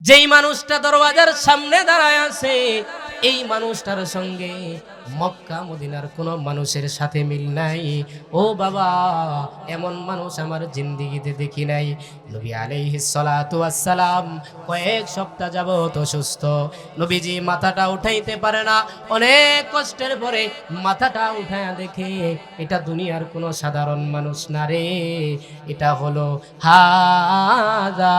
যেই মানুষটা দরওয়াজার সামনে দাঁড়ায় আছে এই মানুষটার সঙ্গে মক্কা মদিনার কোনো মানুষের সাথে মিল নাই। ও বাবা, এমন মানুষ আমার জিন্দেগিতে দেখি নাই। নবী আলাইহিস সালাতু ওয়াস সালাম কয়েক সপ্তাহ যাবত অসুস্থ। নবীজি মাথাটা উঠাইতে পারে না। অনেক কষ্টের পরে মাথাটা উঠায়া দেখে এটা দুনিয়ার কোনো সাধারণ মানুষ না রে, এটা হলো হাযা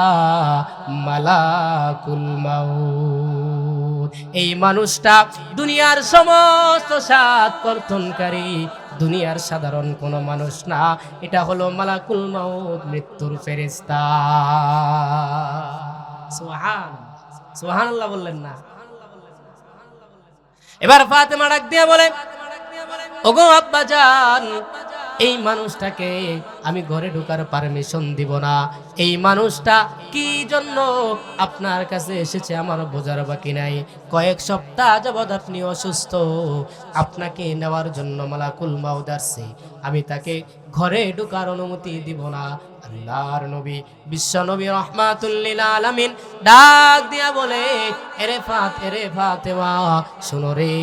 মালাকুল মাউত। এই মানুষটা দুনিয়ার সমস্ত সাত কর্তনকারী, দুনিয়ার সাধারণ কোনো মানুষ না, এটা হলো মালাকুল মাউত, মৃত্যুর ফেরেশতা। সুবহানাল্লাহ বললেন না? এবার ফাতেমা ডাক দিয়ে বলে, ওগো আব্বাজান, এই মানুষটাকে আমি ঘরে ঢোকার পারমিশন দিব না। এই মানুষটা কি জন্য আপনার কাছে এসেছে আমার বোঝার বাকি নাই। কয়েক সপ্তাহ যাবৎ আপনি অসুস্থ, আপনাকে নেওয়ার জন্য মালাকুল মাউত আসছে। আমি তাকে ঘরে ঢোকার অনুমতি দিব না। আল্লাহর নবী বিশ্ব নবী রাহমাতুল লিল আলামিন ডাক দিয়া বলে, এরে ফাতেমা শুনো রে,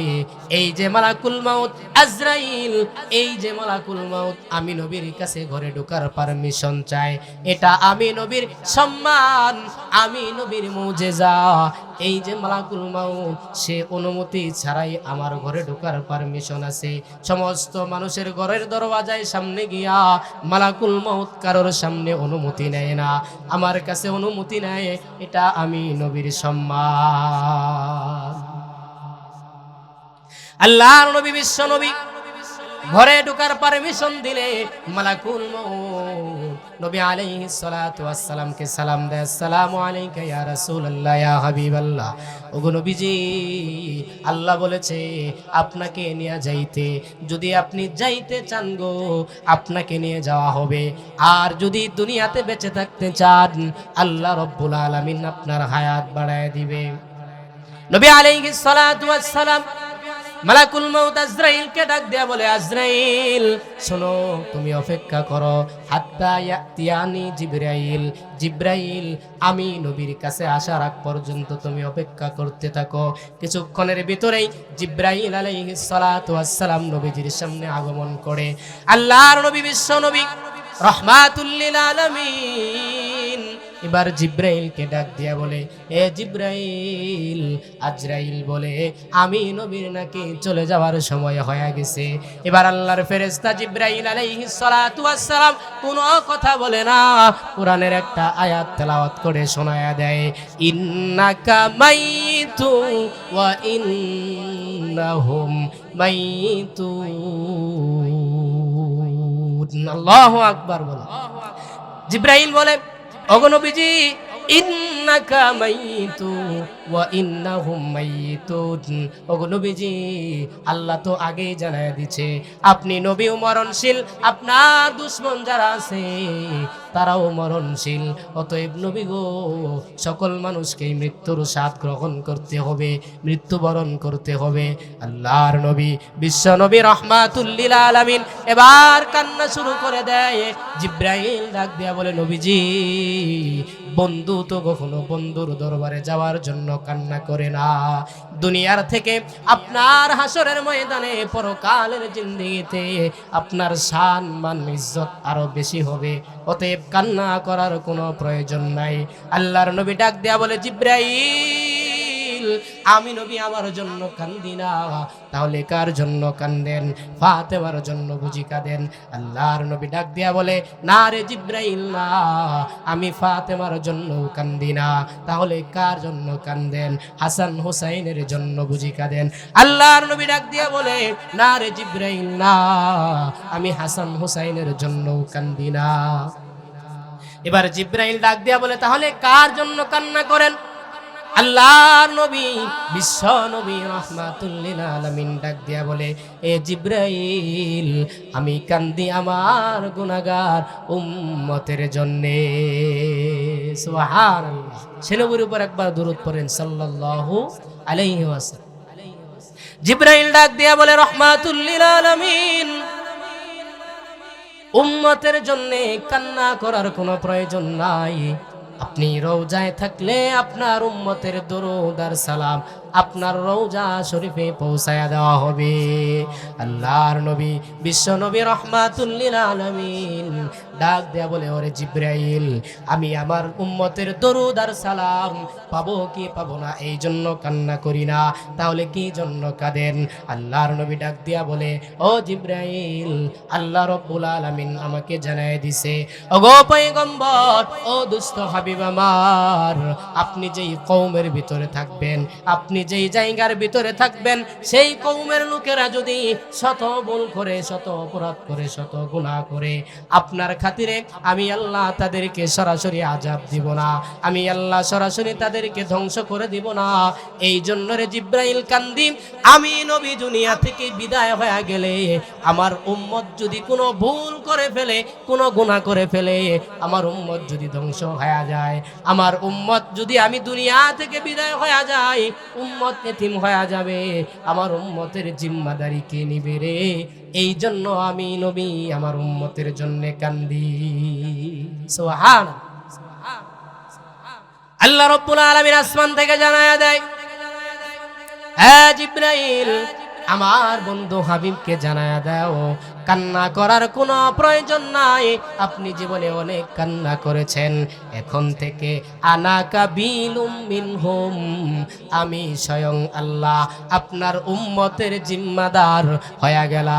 এই যে মালাকুল মাউত আজরাইল, এই যে মালাকুল মাউত আমি নবীর কাছে ঘরে ঢোকার পারমিশন চাই। এটা আমি নবীর সম্মান, আমি নবীর মুজিজা। এই যে মালাকুল মাউত সে অনুমতি ছাড়াই আমার ঘরে ঢোকার পারমিশন আছে। সমস্ত মানুষের ঘরের দরওয়াজায় সামনে গিয়া মালাকুল মাউত কারোর সামনে অনুমতি নেয় না, আমার কাছে অনুমতি নেয়। এটা আমি নবীর সম্মান। আল্লাহর নবী বিশ্ব নবী ঘরে ঢোকার পারমিশন দিলে মালাকুল মাউত নবী আলাইহিস সালাতু ওয়াস সালামকে সালাম দেয়, আসসালামু আলাইকা ইয়া রাসূলুল্লাহ ইয়া হাবিবাল্লাহ। ওগো নবীজি, আল্লাহ বলেছে আপনাকে নিয়ে যাইতে, যদি আপনি যাইতে চান গো আপনাকে নিয়ে যাওয়া হবে। আর যদি দুনিয়াতে বেঁচে থাকতে চান আল্লাহ রাব্বুল আলামিন আপনার হায়াত বাড়ায় দিবে। নবী আলাইহিস সালাতু ওয়াস সালাম মালাকুল মাউত আজরাইলকে ডাক দেয়া বলে, আজরাইল শোনো, তুমি অপেক্ষা করো, হাত্তা ইয়াতিয়ানি জিবরাইল, জিবরাইল আমি নবীর কাছে আসার আগ পর্যন্ত তুমি অপেক্ষা করতে থাকো। কিছুক্ষণের ভিতরেই জিবরাইল আলাইহিস সালাতু ওয়াস সালাম নবীজির সামনে আগমন করে। আল্লাহর নবী বিশ্ব নবী রাহমাতুল লিল আলামিন এবার জিবরাইলকে ডাক দিয়া বলে, এ জিবরাইল, আজরাইল বলে আমি নবীর নাকি চলে যাওয়ার সময় হয়ে গেছে। এবার আল্লাহর ফেরেশতা জিবরাইল আলাইহিস সালাতু ওয়াস সালাম কোনো কথা বলে না, কোরআনের একটা আয়াত তেলাওয়াত করে শোনায়া দেয়, ইন্নাকা মাইতু ওয়া ইন্নাহুম মাইতুন। আল্লাহু আকবার বলে। জিবরাইল বলে, ওগো নবীজি, ইন্নাকা মাইতু ওয়া ইন্নাহুম মাইতুন। ওগো নবীজি, আল্লাহ তো আগেই জানায় দিছে আপনি নবীও মরণশীল, আপনার দুশমন যারা আছে তারাও মরণশীল। অতএব নবী গো, সকল মানুষকেই মৃত্যুর স্বাদ গ্রহণ করতে হবে, মৃত্যুবরণ করতে হবে। আল্লাহর নবী বিশ্ব নবী রাহমাতুল লিল আলামিন এবার কান্না শুরু করে দেয়। জিবরাইল ডাক দিয়া বলে, নবীজি, বন্ধু তো কখনো বন্ধুর দরবারে যাওয়ার জন্য কান্না করে না। দুনিয়ার থেকে আপনার হাসরের ময়দানে পরকালের জিন্দেগিতে আপনার শান মান ইজ্জত আরো বেশি হবে, অতএব কান্না করার কোনো প্রয়োজন নাই। আল্লাহর নবী ডাক দেয়া বলে, জিবরাইল আমি নবী আমার জন্য কান্দি না, তাহলে কার জন্য কান্দেন? ফাতেমার জন্য বুঝি কাঁদেন? আল্লাহর নবী ডাক দিয়া বলে, না রে জিবরাইল, না, আমি ফাতেমার জন্য কান্দি না, তাহলে কার জন্য কান্দেন? হাসান হুসাইনের জন্য বুঝি কাঁদেন? আল্লাহর নবী ডাক দিয়া বলে, না রে জিবরাইল, না, আমি হাসান হুসাইনের জন্য কান্দি না। এবার জিবরাইল ডাক দিয়া বলে, তাহলে কার জন্য কান্না করেন? আল্লাহর নবী বিশ্ব নবী রাহমাতুল লিল আলামিন ডাক দিয়া বলে, এ জিবরাইল আমি কান্দি আমার গুনাহগার উম্মতের জন্য। সুবহানাল্লাহ। সে নবীর উপর একবার দরুদ পড়েন সাল্লাল্লাহু আলাইহি ওয়াসাল্লাম। জিবরাইল ডাক দিয়া বলে, রাহমাতুল লিল আলামিন উম্মতের জন্য কান্না করার কোনো প্রয়োজন নাই। আপনি রওজায় থাকলে আপনার উম্মতের দরুদ আর সালাম আপনার রওজা শরীফে পৌঁছায়া দেওয়া হবে। আল্লাহর নবী বিশ্ব নবী রাহমাতুল লিল আলামিন ডাক দেয়া বলে, ওরে জিবরাইল, আমি আমার উম্মতের দরুদ আর সালাম পাবো কি পাবো না এই জন্য কান্না করি না, তাহলে কি জন্য কাঁদেন? আল্লাহর নবী ডাক দিয়া বলে, ও জিবরাইল, আল্লাহ রাব্বুল আলামিন আমাকে জানায় দিছে, ওগো পয়গম্বর, ও দুস্থ হাবিব আমার, আপনি যেই কওমের ভিতরে থাকবেন, আপনি যেই জায়গার ভিতরে থাকবেন, সেই কওমের লোকেরা যদি শত ভুল করে, শত অপরাধ করে, শত গুনাহ করে, আপনার খাতিরে আমি আল্লাহ তাদেরকে সরাসরি আযাব দিব না, আমি আল্লাহ সরাসরি তাদেরকে ধ্বংস করে দিব না। এই জন্য রে জিবরাইল কান্দি, আমি নবী দুনিয়া থেকে বিদায় হয়ে গেলে আমার উম্মত যদি কোনো ভুল করে ফেলে, কোনো গুনাহ করে ফেলে, আমার উম্মত যদি ধ্বংস হয়ে যায়, আমার উম্মত যদি আমি দুনিয়া থেকে বিদায় হয়ে যাই, উম্মত এতিম হয়ে যাবে, আমার উম্মতের জিম্মাদারি কে নিবে রে? এই জন্য আমি নবী আমার উম্মতের জন্য কান্দি। সুবহানাল্লাহ। আল্লাহ রাব্বুল আলামিন আসমান থেকে জানায়া দেয়, হ্যাঁ জিবরাইল, আমার বন্ধু হাবিবকে জানায়া দাও, কান্না করার কোনো প্রয়োজন নাই, আপনি জীবনে অনেক কান্না করেছেন, এখন থেকে আনা কাবিলুম মিনহুম, আমি স্বয়ং আল্লাহ আপনার উম্মতের জিম্মাদার হয়ে গেলাম।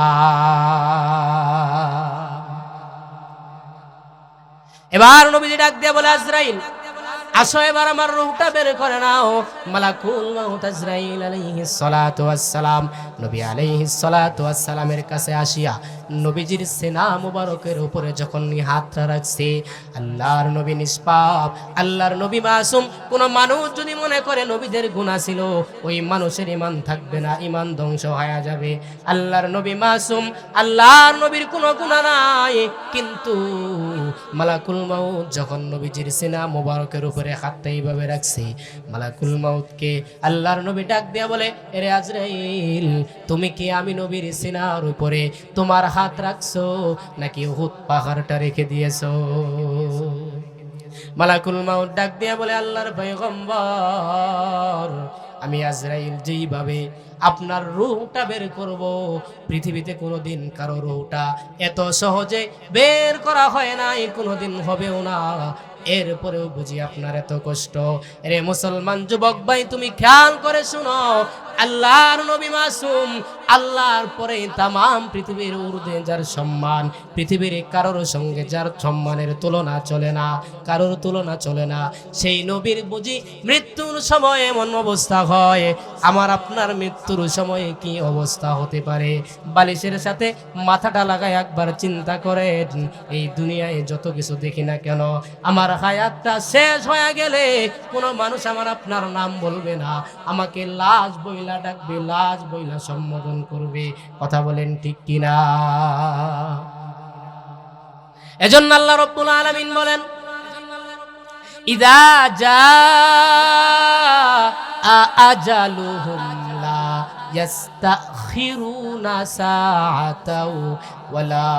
এবার নবীজি ডাক দিয়ে বলে, আজরাইল, আসো এবার আমার রূহটা বের করে নাও। মালাকুল মাউত আজরাইল আলাইহিস সালাতু ওয়াস সালাম নবী আলাইহিস সালাতু ওয়াস সালামের কাছে আসিয়া নবীজির সিনা মুবারকের উপরে যখন হাতটা রাখছে, আল্লাহর নবী নিষ্পাপ, আল্লাহর নবী মাসুম, কোন মানুষ যদি মনে করে নবীদের গুনাহ ছিল, ওই মানুষের ঈমান থাকবে না, ঈমান ধ্বংস হয়ে যাবে। আল্লাহর নবী মাসুম, আল্লাহর নবীর কোনো গুনাহ নাই, কিন্তু মালাকুল মাউত যখন নবীজির সিনা মুবারকের উপরে হাতটা এইভাবে রাখছে, মালাকুল মাউতকে আল্লাহর নবী ডাক দিয়া বলে, এরে আজরাইল, তুমি কি আমি নবীর সিনার উপরে তোমার হাত রাখছো নাকি উহুদ পাহাড়টা রেখে দিয়েছো? মালাকুল মাউত ডাক দিয়া বলে, আল্লাহর পয়গম্বর, আমি আজরাইল যেইভাবে আপনার রূহটা বের করব, পৃথিবীতে কোনোদিন কারো রূহটা এত সহজে বের করা হয় নাই, কোনোদিন হবেও না, এরপরেও বুঝি আপনার এত কষ্ট। রে মুসলমান যুবক ভাই, তুমি খেয়াল করে শুনো, আল্লাহর নবী মাসুম, আল্লাহর পরে তামাম পৃথিবীর ঊর্ধ্বে যার সম্মান, পৃথিবীর কারোর সঙ্গে যার সম্মানের তুলনা চলে না, কারোর তুলনা চলে না, সেই নবীর বুঝি মৃত্যুর সময় এমন অবস্থা হয়, আমার আপনার মৃত্যুর সময়ে কি অবস্থা হতে পারে? বালিশের সাথে মাথাটা লাগায় একবার চিন্তা করেন, এই দুনিয়ায় যত কিছু দেখি না কেন, আমার হায়াতটা শেষ হয়ে গেলে কোনো মানুষ আমার আপনার নাম বলবে না, আমাকে লাশ বইলা ডাকবে, লাশ বইলা সম্বোধন করবে। কথা বলেন ঠিক কিনা? এজন্য আল্লাহ রাব্বুল আলামিন বলেন, ইযা জাআ আজালুহুম লা ইস্তাখিরুনা সাআতাও ওয়ালা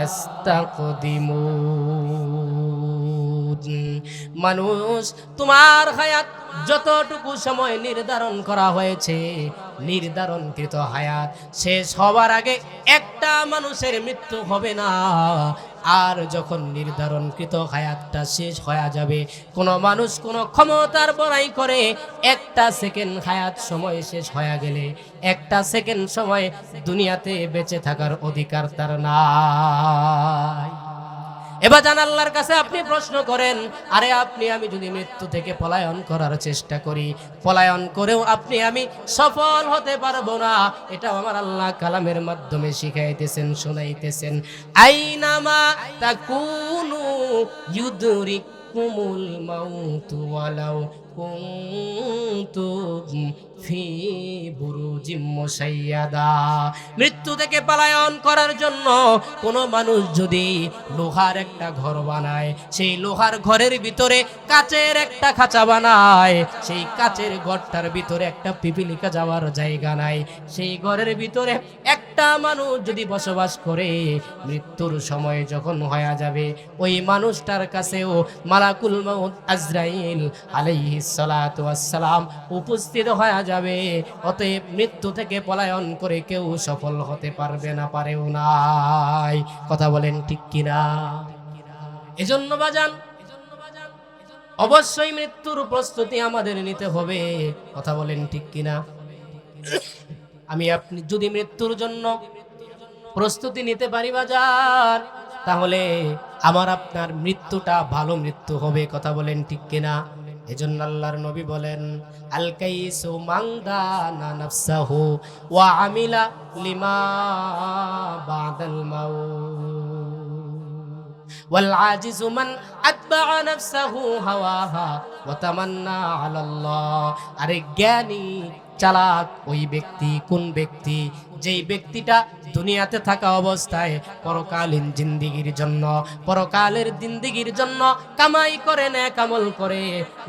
ইস্তাকদিমুন। মানুষ, তোমার হায়াত যতটুকু সময় নির্ধারণ করা হয়েছে, নির্ধারণকৃত হায়াত শেষ হবার আগে একটা মানুষের মৃত্যু হবে না। আর যখন নির্ধারণকৃত হায়াতটা শেষ হয়ে যাবে, কোনো মানুষ কোনো ক্ষমতার বড়াই করে একটা সেকেন্ড হায়াত সময় শেষ হয়ে গেলে, একটা সেকেন্ড সময় দুনিয়াতে বেঁচে থাকার অধিকার তার নাই। এবার জান আল্লাহর কাছে আপনি প্রশ্ন করেন, আরে আপনি আমি যদি মৃত্যু থেকে পলায়ন করার চেষ্টা করি, পলায়ন করেও আপনি আমি সফল হতে পারবো না, এটাও আমার আল্লাহ কালামের মাধ্যমে শিখাইতেছেন, শোনাইতেছেন। আইনামা তাকুনু ইউদরিকুমুল মাউতু ওয়ালাউ কুনতুম ফি বুরুজিম মুশাইয়াদা। মৃত্যু থেকে পলায়ন করার জন্য কোনো মানুষ যদি লোহার একটা ঘর বানায়, সেই লোহার ঘরের ভিতরে কাচের একটা খাঁচা বানায়, সেই কাচের ঘরটার ভিতরে একটা পিপিলিকা যাওয়ার জায়গা নাই, সেই ঘরের ভিতরে একটা মানুষ যদি বসবাস করে, মৃত্যুর সময় যখন হয়ে যাবে ওই মানুষটার কাছেও মালাকুল মউত আজরাইল আলাইহিস সালাতু ওয়াস সালাম উপস্থিত হয়ে যাবে। অতএব মৃত্যু থেকে পলায়ন করে কেউ সফল হতে পারবে না, পারেও নাই। কথা বলেন ঠিক কিনা? এজন্য বাজান অবশ্যই মৃত্যুর প্রস্তুতি আমাদের নিতে হবে। কথা বলেন ঠিক কিনা? আমি আপনি যদি মৃত্যুর জন্য প্রস্তুতি নিতে পারি বাজার, তাহলে আমার আপনার মৃত্যুটা ভালো মৃত্যু হবে। কথা বলেন ঠিক কিনা? এজন্য আল্লাহর নবী বলেন, আল কাইসু মান দানা নাফসাহু ওয়া আমিলা লিমা বাদাল মাউত ওয়াল আজিজু মান আতবাআ নাফসাহু হাওয়াহা ওয়া তামান্না আলাল্লাহ। আরে জ্ঞানী চালাক ওই ব্যক্তি, কোন ব্যক্তি? যেই ব্যক্তিটা দুনিয়াতে থাকা অবস্থায় পরকালীন জিন্দেগির জন্য, পরকালের জিন্দেগির জন্য কামাই করে, নেক আমল করে,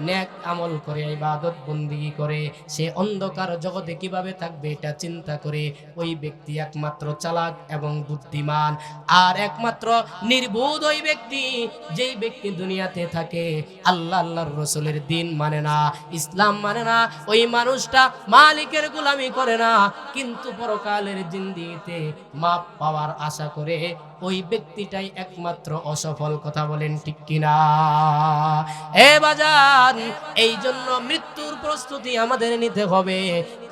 নেক আমল করে, ইবাদত বন্দেগী করে, সে অন্ধকার জগতে কিভাবে থাকবে এটা চিন্তা করে, ওই ব্যক্তি একমাত্র চালাক এবং বুদ্ধিমান। আর একমাত্র নির্বোধ ওই ব্যক্তি, যেই ব্যক্তি দুনিয়াতে থাকে আল্লাহ আল্লাহর রাসূলের দ্বীন মানে না, ইসলাম মানে না, ওই মানুষটা মালিকের গোলামি করে না, কিন্তু পরকালের জিন্দেগিতে মাপ পাওয়ার আশা করে, ওই ব্যক্তিটাই একমাত্র অসফল। কথা বলেন ঠিক কিনা? এ বাজান, এই জন্য মৃত্যুর প্রস্তুতি আমাদের নিতে হবে।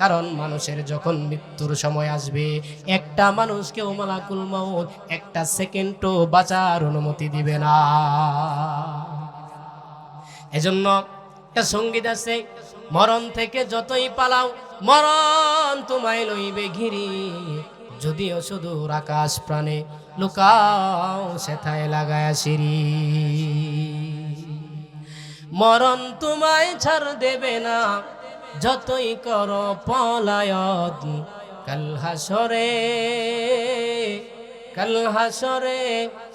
কারণ মানুষের যখন মৃত্যুর সময় আসবে, একটা মানুষকেও মালাকুল মউত একটা সেকেন্ডও বাঁচার অনুমতি দিবে না। এজন্য একটা সঙ্গীত আছে, মরণ থেকে যতই পালাও মরণ তোমায় লইবে ঘিরি, যদিও সুদূর আকাশ প্রাণে লুকাও সেথায় লাগায়া সিঁড়ি। মরণ তোমায় ছাড় দেবে না যতই করো পলায়ন, কাল হাসরে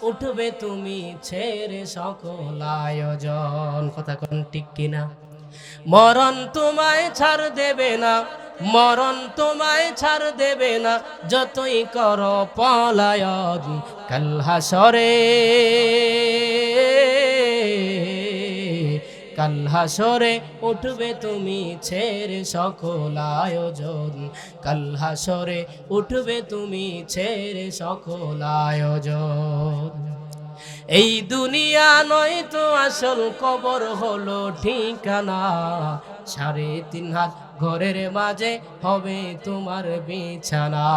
উঠবে তুমি ছেড়ে সকল আয়োজন। কথা কোন ঠিক কিনা? মরণ তোমায় ছাড় দেবে না, মরণ তোমায় ছাড় দেবে না যতই করো পলায়ন, কাল হাসরে উঠবে তুমি ছেড়ে সকল আয়োজন, কাল হাসরে উঠবে তুমি ছেড়ে সকল আয়োজন। এই দুনিয়া নয় তো আসল কবর হলো ঠিকানা, 3.5 হাত ঘরের মাঝে হবে তোমার বিছানা।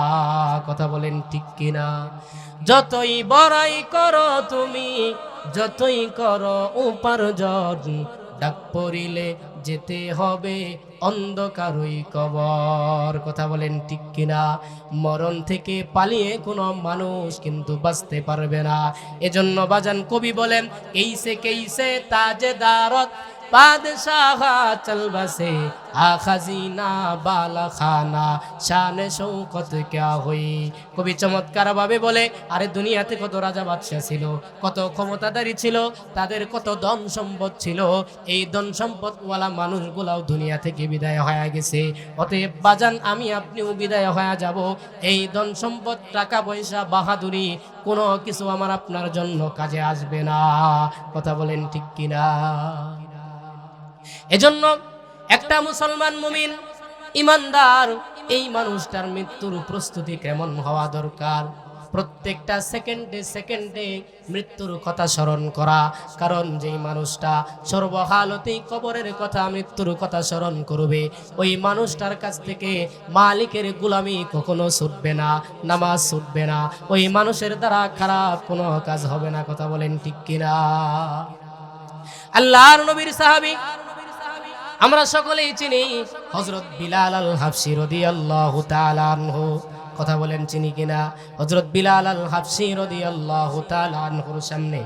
কথা বলেন ঠিক কিনা? যতই বড়াই করো তুমি, যতই করো উপার্জন, ডাক পড়িলে যেতে হবে অন্ধকারই কবর। কথা বলেন ঠিক কিনা? মরণ থেকে পালিয়ে কোনো মানুষ কিন্তু বাঁচতে পারবে না। এজন্য বাজান কবি বলেন, কেইসে তাজেদারত বাদশাহ চল বসে আখাজিনা বালা খানা শানে শৌকত ক্যা হই। কবি চমৎকার ভাবে বলে, আরে দুনিয়াতে কত রাজা বাদশাহ ছিল, কত ক্ষমতাধারী ছিল, তাদের কত ধন সম্পদ ছিল, এই ধন সম্পদওয়ালা মানুষগুলাও দুনিয়া থেকে বিদায় হয়ে গেছে। অতএব বাজান আমি আপনিও বিদায় হয়ে যাব। এই ধন সম্পদ, টাকা পয়সা, বাহাদুরি কোনো কিছু আমার আপনার জন্য কাজে আসবে না। কথা বলেন ঠিক কিনা? এজন্য একটা মুসলমান মুমিন ইমানদার, এই মানুষটার মৃত্যুর প্রস্তুতি কেমন হওয়া দরকার? প্রত্যেকটা সেকেন্ডে মৃত্যুর কথা স্মরণ করা। কারণ যেই মানুষটা সর্বহালতেই কবরের কথা, মৃত্যুর কথা স্মরণ করবে, ওই মানুষটার কাছ থেকে মালিকের গোলামি কখনো ছুটবে না, নামাজ ছুটবে না, ওই মানুষের দ্বারা খারাপ কোনো কাজ হবে না। কথা বলেন ঠিক কিনা? আল্লাহর নবীর সাহাবী আমরা সকলেই চিনি হযরত বিলাল আল হাবশী রাদিয়াল্লাহু তাআলা আনহু। কথা বলেন চিনি কিনা? হযরত বিলাল আল হাবশী রাদিয়াল্লাহু তাআলা আনহুর সামনে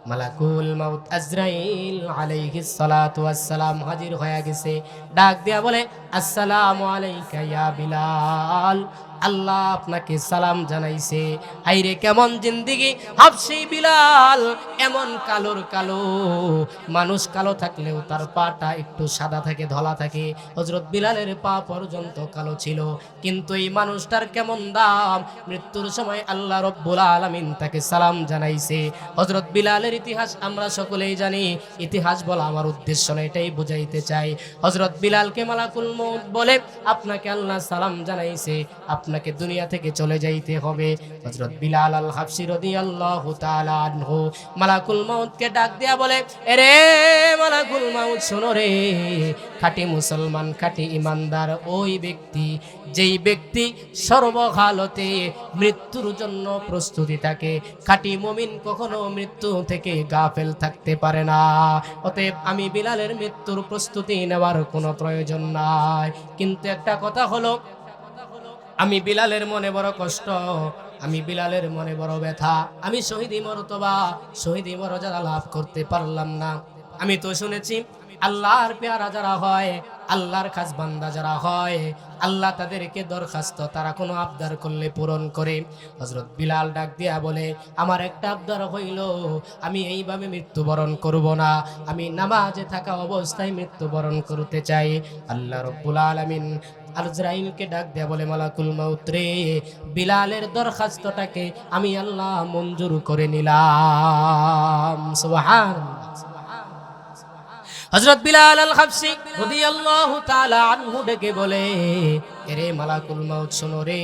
মালাকুল মাউত আজরাইল আলাইহিস সালাতু ওয়াস সালাম হাজির হয়ে গেছে। ডাক দিয়া বলে, আসসালামু আলাইকা ইয়া বিলাল, আল্লাহ আপনাকে সালাম জানাইছে। হাইরে কেমন জিন্দিগি হাবশি বিলাল, এমন কালোর কালো। মানুষ কালো থাকলেও তার পাটা একটু সাদা থাকে, ধলা থাকে। হযরত বিলালের পা পর্যন্ত কালো ছিল, কিন্তু এই মানুষটার কেমন দাম। মৃত্যুর সময় আল্লাহ রব্বুল আলামিন তাকে সালাম জানাইছে। হযরত বিলালের ইতিহাস আমরা সকলেই জানি, ইতিহাস বলা আমার উদ্দেশ্য না, এটাই বুঝাইতে চাই। হযরত বিলালকে মালাকুল মউত বলে, আপনাকে আল্লাহ সালাম জানাইছে, আপনাকে দুনিয়া থেকে চলে যাইতে হবে। হযরত বিলাল আল হাবশী রাদিয়াল্লাহু তাআলা আনহু মালাকুল মউতকে ডাক দিয়া বলে, এরে মালাকুল মউত শোনো রে, খাঁটি মুসলমান, খাঁটি ইমানদার ওই ব্যক্তি, যেই ব্যক্তি সর্বহালতে মৃত্যুর জন্য প্রস্তুতি থাকে। খাঁটি মুমিন কখনো মৃত্যু থেকে গাফেল থাকতে পারে না। অতএব আমি বিলালের মৃত্যুর প্রস্তুতি নেওয়ার কোনো প্রয়োজন নাই। কিন্তু একটা কথা হলো, আমি বিলালের মনে বড় কষ্ট, আমি বিলালের মনে বড় ব্যথা। আমি শহীদি মর্তবা, শহীদি মর্যাদা লাভ করতে পারলাম না। আমি তো শুনেছি আল্লাহর পেয়ারা যারা হয়, আল্লাহর খাস বান্দা যারা হয়, আল্লাহ তাদেরকে দরখাস্ত তারা কোনো আবদার করলে পূরণ করে। হযরত বিলাল ডাক দিয়া বলে, আমার একটা আবদার হইল, আমি এইভাবে মৃত্যুবরণ করব না, আমি নামাজে থাকা অবস্থায় মৃত্যুবরণ করতে চাই। আল্লাহ রাব্বুল আলামিন আজরাইলকে ডাক দেয়া বলে, মালাকুল মউত রে, বিলালের দরখাস্তটাকে আমি আল্লাহ মঞ্জুর করে নিলাম। সুবহানাল্লাহ। হযরত বিলাল আল হাবশী রাদিয়াল্লাহু তাআলা আনহু ডেকে বলে, এরে মালাকুল মউত শোনো রে,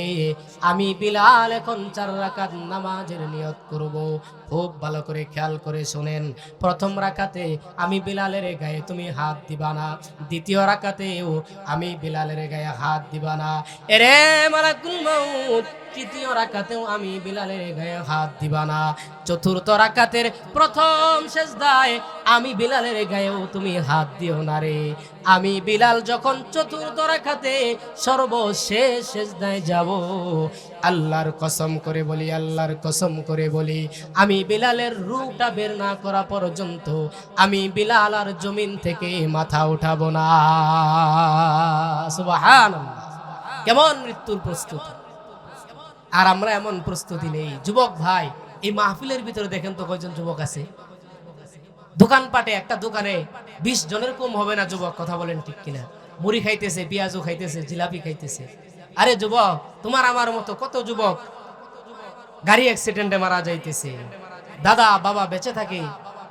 আমি বিলাল এখন 4 রাকাত নামাজের নিয়ত করব। খুব ভালো করে খেয়াল করে শুনেন, প্রথম রাকাতে আমি বিলালের গায়ে তুমি হাত দিবা না, দ্বিতীয় রাকাতেও আমি বিলালের গায়ে হাত দিবা না। এরে মালাকুল মউত, তৃতীয় রাকাতেও আমি বিলালের গায়ে হাত দিবা না। চতুর্থ রাকাতের প্রথম সেজদায় আমি বিলালের গায়েও তুমি হাত দিও না রে। আমি বিলাল যখন চতুর্থ রাকাতে সর্বশেষ সেজদায় যাব, আল্লাহর কসম করে বলি, আল্লাহর কসম করে বলি, আমি বিলালের রূহটা বের না করা পর্যন্ত আমি বিলাল আর জমিন থেকে মাথা উঠাবো না। সুবহানাল্লাহ। কেমন মৃত্যুর প্রস্তুতি! আর আমরা এমন প্রস্তুতি নেই। যুবক ভাই, এই মাহফিলের ভিতরে দেখেন তো কয়জন যুবক আছে। দোকানপাটে একটা দোকানে 20 জনের কম হবে না যুবক, কথা বলেন ঠিক কিনা? মুড়ি খাইতেছে, পেঁয়াজু খাইতেছে, জিলাপি খাইতেছে। আরে যুবক, তোমার আমার মতো কত যুবক গাড়ি অ্যাক্সিডেন্টে মারা যাইতেছে। দাদা বাবা বেঁচে থাকে,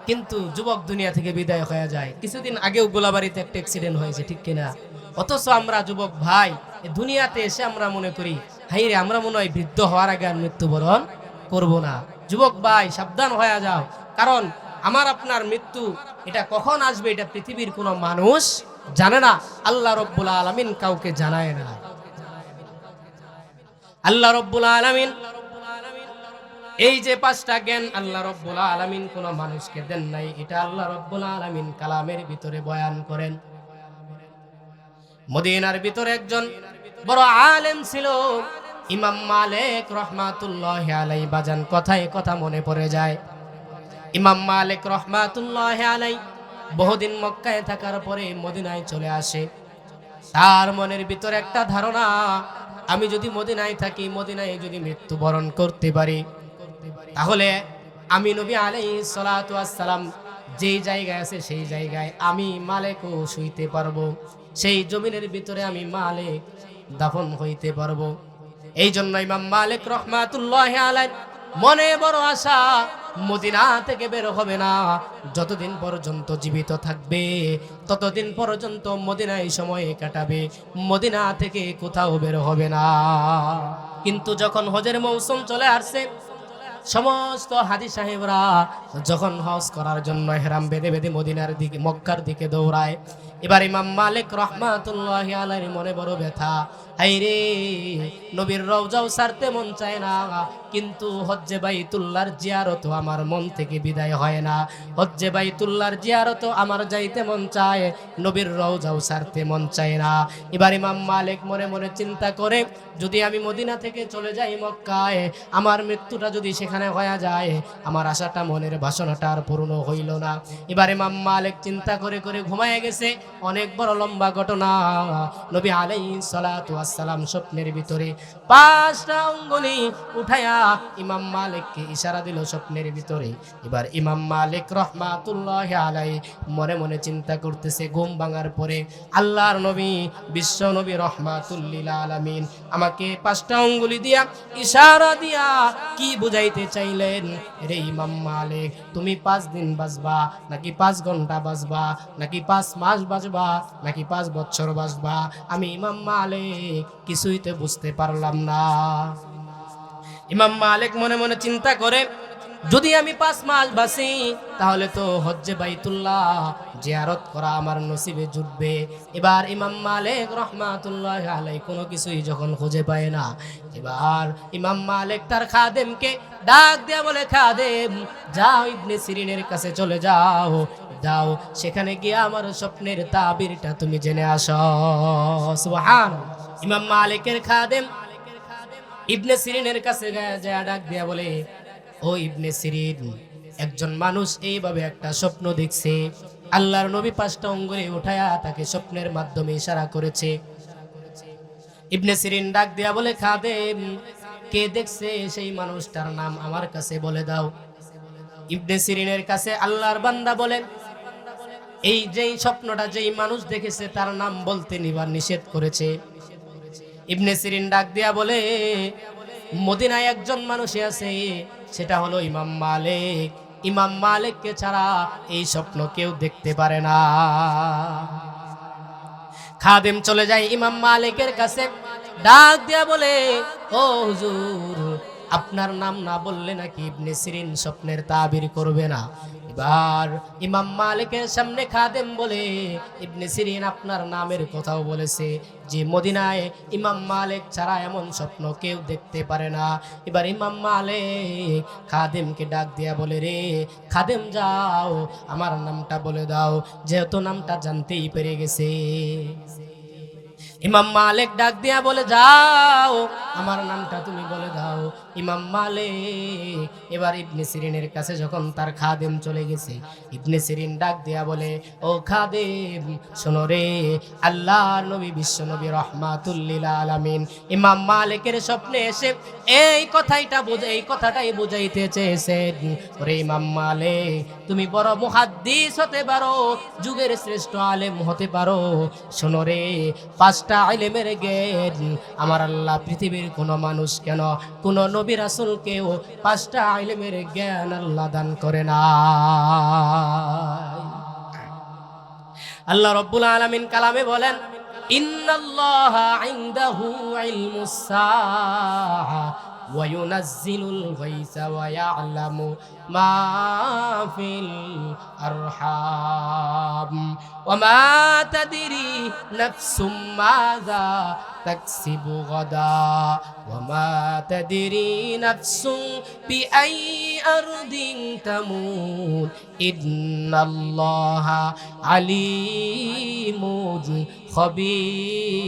কিন্তু যুবক দুনিয়া থেকে বিদায় হয়ে যায়। কিছুদিন আগেও গোলাবাড়িতে একটা অ্যাক্সিডেন্ট হয়েছে, ঠিক কিনা? অথচ আমরা যুবক ভাই দুনিয়াতে এসে আমরা মনে করি, হাই রে, আমরা মনে হয় বৃদ্ধ হওয়ার আগে আর মৃত্যুবরণ করব না। যুবক ভাই সাবধান হয়ে যাও, কারণ আমার আপনার মৃত্যু এটা কখন আসবে এটা পৃথিবীর কোনো মানুষ জানে না। আল্লাহ রব্বুল আলামিন কাউকে জানায় না। আল্লাহ রব্বুল আলামিন এই যে 5টা জ্ঞান আল্লাহ রব্বুল আলামিন কোন মানুষকে দেন নাই, এটা আল্লাহ রব্বুল আলামিন কালামের ভিতরে বয়ান করেন। মদিনার ভিতরে একজন বড় আলেম ছিল, ইমাম মালিক রহমাতুল্লাহি আলাইহি। বাজান কথায় কথা মনে পড়ে যায়, ইমাম মালিক রহমাতুল্লাহি আলাইহি বহুদিন মক্কায় থাকার পরে মদিনায় চলে আসে। তার মনের ভিতরে একটা ধারণা, আমি যদি মদিনায় থাকি, মদিনায় যদি মৃত্যুবরণ করতে পারি, তাহলে আমি নবী আলাইহিস সালাতু ওয়াস সালাম যেই জায়গায় আছে সেই জায়গায় আমি মালিকও শুইতে পারবো, সেই জমিনের ভিতরে আমি মালিক দাফন হইতে পারবো। এই জন্য ইমাম মালিক রহমাতুল্লাহি আলাইহি মনে বড় আশা, মদিনা থেকে বের হবে না। যতদিন পর্যন্ত জীবিত থাকবে ততদিন পর্যন্ত মদিনায় সময় কাটাবে, মদিনা থেকে কোথাও বের হবে না। কিন্তু যখন হজের মৌসুম চলে আসছে, সমস্ত হাজী সাহেবরা যখন হজ করার জন্য ইহরাম বেঁধে বেঁধে মদিনার দিকে, মক্কার দিকে দৌড়ায়, এবার ইমাম মালিক রহমাতুল্লাহি আলাইহির মনে বড় ব্যথা। হায়রে, নবীর রওজাও ছাড়তে মন চায় না, কিন্তু হজ্জে বাইতুল্লাহর জিয়ারত আমার মন থেকে বিদায় হয় না। হজ্জে বাইতুল্লাহর জিয়ারত আমার যাইতে মন চায়, নবীর রওজাও ছাড়তে মন চায় না। এবার ইমাম মালিক মনে মনে চিন্তা করে, যদি আমি মদিনা থেকে চলে যাই মক্কায়, আমার মৃত্যুটা যদি সেখানে হয়ে যায়, আমার আশাটা মনের বাসনাটা আর পূর্ণ হইল না। এবার ইমাম মালিক চিন্তা করে করে ঘুমায় গেছে। অনেক বড় লম্বা ঘটনা। নবী আলাইহিস সালাতু ওয়াস সালাম স্বপ্নের ভিতরে 5টা আঙ্গুলি উঠায়া ইমাম মালিককে ইশারা দিল স্বপ্নের ভিতরে। এবার ইমাম মালিক রহমাতুল্লাহি আলাইহি মনে মনে চিন্তা করতেছে, ঘুম ভাঙার পরে আল্লাহর নবী বিশ্ব নবী রহমাতুল লিল আলামিন আমাকে 5টা আঙ্গুলি দিয়া ইশারা দিয়া কি বুঝাইতে চাইলেন? রে ইমাম মালিক, তুমি 5 দিন বাঁচবা নাকি 5 ঘন্টা বাঁচবা নাকি 5 মাস বাঁচবা নাকি 5 বছর বাঁচবা? আমি ইমাম মালিক কিছুই তো বুঝতে পারলাম না। ইমাম মালিক মনে মনে চিন্তা করে, যদি আমি 5 মাস বাঁচি তাহলে তো হজ্জে বাইতুল্লাহ জিয়ারত করা আমার নসিবে জুটবে। এবার ইমাম মালিক রহমাতুল্লাহি আলাইহি কোনো কিছুই যখন খুঁজে পায় না, এবার ইমাম মালিক তার খাদেমকে ডাক দেয়া বলে, খাদেম যাও ইবনে সিরিনের কাছে চলে যাও, যাও সেখানে গিয়ে আমার স্বপ্নের তাবিরটা তুমি জেনে আসো। সুবহানাল্লাহ। ইমাম মালিকের খাদেম ইবনে সিরিনের কাছে যায় ডাক দেয়া বলে, ও ইবনে সিরিন, একজন মানুষ এইভাবে একটা স্বপ্ন দেখছে, আল্লাহর নবী 5টা আঙ্গুলি উঠায়া তাকে স্বপ্নের মাধ্যমে ইশারা করেছে। ইবনে সিরিন ডাক দেয়া বলে, খাদেম কে দেখছে সেই মানুষটার নাম আমার কাছে বলে দাও। ইবনে সিরিনের কাছে আল্লাহর বান্দা বলেন, এই যেই স্বপ্নটা যেই মানুষ দেখেছে তার নাম বলতে নিবার নিষেধ করেছে। ইবনে সিরিন ডাক দেয়া বলে, মদিনায় একজন মানুষই আছে, সেটা হলো ইমাম মালিক। ইমাম মালিককে ছাড়া এই স্বপ্ন কেউ দেখতে পারে না। খাদেম চলে যায় ইমাম মালিকের কাছে, ডাক দিয়া বলে, ও হুজুর, আপনার নাম না বললে নাকি ইবনে সিরিন স্বপ্নের তাবির করবে না। এবার ইমাম মালিকের সামনে খাদেম বলে, ইবনে সিরিন আপনার নামের কথাও বলেছে যে মদিনায় ইমাম মালিক ছাড়া এমন স্বপ্ন কেউ দেখতে পারে না। এবার ইমাম মালিক খাদেমকে ডাক দিয়া বলে, রে খাদেম যাও আমার নামটা বলে দাও, যেহেতু নামটা জানতেই পেরে গেছে। ইমাম মালিক ডাক দিয়া বলে, যাও আমার নামটা তুমি বলে দাও। ইমাম মালিক এবার ইবনে সিরিনের কাছে যখন তার খাদেম চলে গেছে, ইবনে সিরিন ডাক দিয়া বলে, ও খাদেম শোনো রে, আল্লাহ নবী বিশ্ব নবী রহমাতুল লিল আলামিন ইমাম মালিকের স্বপ্নে এসে এই কথাটাই বুঝাইতে চেয়েছেন। ওরে ইমাম মালিক, তুমি বড় মুহাদ্দিস হতে পারো, যুগের শ্রেষ্ঠ আলেম হতে পারো, শোনো রে, 5টা ইলমের জ্ঞান আমার আল্লাহ পৃথিবীর কোনো মানুষ কেন কোন নবী রাসূলকেও 5টা ইলমের জ্ঞান আল্লাহ দান করে না। আল্লাহ রাব্বুল আলামিন কালামে বলেন, ইন্নাল্লাহা ইনদাহু ইলমুস সাআ ওয়া ইউনাজ্জিলুল গায়সা ওয়া ইয়ালামু মা ফিল আরহাম ওয়া মা তাদরি নাফসুম মাযা তাকসিবু গাদা ওয়া মা তাদরি নাফসুম বিআইয়ি আরদিন তামুত ইন্নাল্লাহা আলিমুন খাবীর।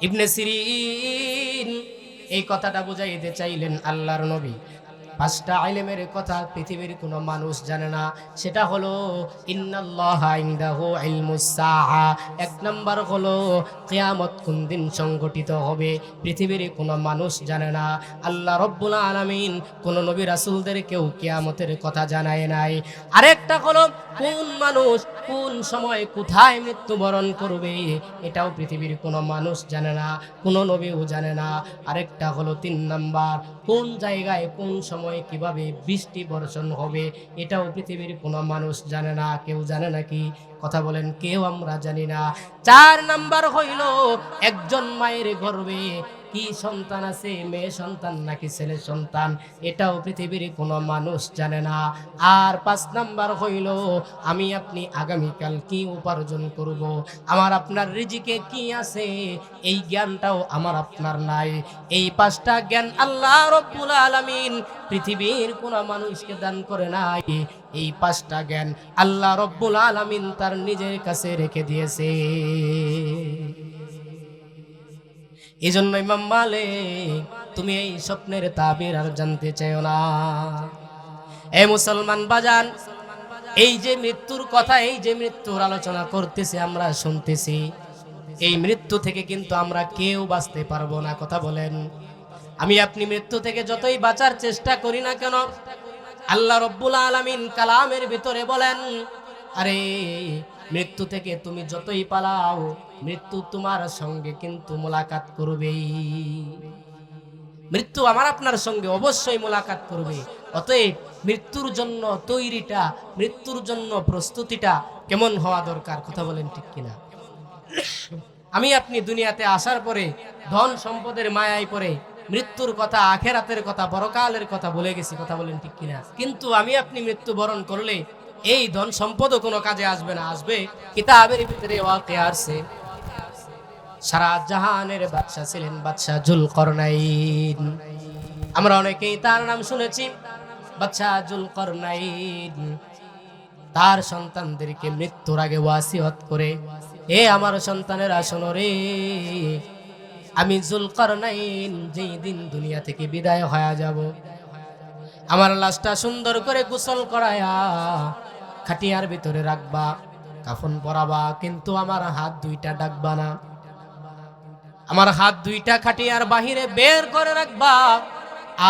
ইবনে সিরিন এই কথাটা বুঝাইতে চাইলেন আল্লাহর নবী 5টা ইলমের কথা পৃথিবীর কোনো মানুষ জানে না। সেটা হলো ইন্নাল্লাহা ইনদাহু ইলমুস সাআ, 1 নাম্বার হলো কিয়ামত কোন দিন সংগঠিত হবে পৃথিবীর কোনো মানুষ জানে না। আল্লাহ রাব্বুল আলামিন কোন নবী রাসূলদেরকেও কিয়ামতের কথা জানায় নাই। আরেকটা হলো কোন মানুষ কোন সময় কোথায় মৃত্যুবরণ করবে এটাও পৃথিবীর কোনো মানুষ জানে না, কোনো নবীও জানে না। আরেকটা হলো 3 নাম্বার, কোন জায়গায় কোন সময় কিভাবে বৃষ্টি বর্ষণ হবে এটাও পৃথিবীর কোনো মানুষ জানে না। কেউ জানে নাকি? কথা বলেন, কেউ আমরা জানি না। 4 নাম্বার হইল একজন মায়ের গর্ভে কি সন্তান আছে, মেয়ে সন্তান নাকি ছেলে সন্তান, এটাও পৃথিবীর কোনো মানুষ জানে না। আর 5 নাম্বার হইল আমি আপনি আগামীকাল কি উপার্জন করব, আমার আপনার রিজিকে কি আছে, এই জ্ঞানটাও আমার আপনার নাই। এই 5টা জ্ঞান আল্লাহ রব্বুল আলামিন পৃথিবীর কোনো মানুষকে দান করে নাই। এই 5টা জ্ঞান আল্লাহ রব্বুল আলামিন তার নিজের কাছে রেখে দিয়েছে। এই জন্য ইমাম মালিক, তুমি এই স্বপ্নের তাবির আর জানতে চাও না। এ মুসলমান বাজান, এই যে মৃত্যুর কথা, এই যে মৃত্যুর আলোচনা করতেছি, আমরা শুনতেছি, এই মৃত্যু থেকে কিন্তু আমরা কেউ বাঁচতে পারবো না। কথা বলেন, আমি আপনি মৃত্যু থেকে যতই বাঁচার চেষ্টা করি না কেন, আল্লাহ রব্বুল আলামিন কালামের ভিতরে বলেন, আরে মৃত্যু থেকে তুমি যতই পালাও, মৃত্যু তোমার সঙ্গে কিন্তু মোলাকাত করবেই। মৃত্যু আমার আপনার সঙ্গে অবশ্যই মোলাকাত করবে। অতএব মৃত্যুর জন্য তৈরিটা, মৃত্যুর জন্য প্রস্তুতিটা কেমন হওয়া দরকার? কথা বলেন ঠিক কিনা? আমি আপনি দুনিয়াতে আসার পরে ধন সম্পদের মায়ায় পড়ে মৃত্যুর কথা, আখেরাতের কথা, পরকালের কথা বলে গেছি। কথা বলেন ঠিক কিনা? কিন্তু আমি আপনি মৃত্যুবরণ করলে এই ধন সম্পদও কোনো কাজে আসবে না। আসবে কিতাবের ভিতরে ওয়াকিয়া আছে, সারা জাহানের বাদশা ছিলেন বাদশা জুলকরনাইন। আমরা অনেকেই তার নাম শুনেছি, বাদশা জুলকরনাইন। তার সন্তানদেরকে মৃত্যুর আগে ওয়াসিয়ত করে, এ আমার সন্তানেরা শোনো রে, আমি জুলকরনাইন যেই দিন দুনিয়া থেকে বিদায় হয়ে যাব, আমার লাশটা সুন্দর করে গোসল করায়া খাটিয়ার ভিতরে রাখবা, কাফন পরাবা, কিন্তু আমার হাত দুইটা ডাকবা না। আমার হাত দুইটা খাটিয়ার বাহিরে বের করে রাখবা,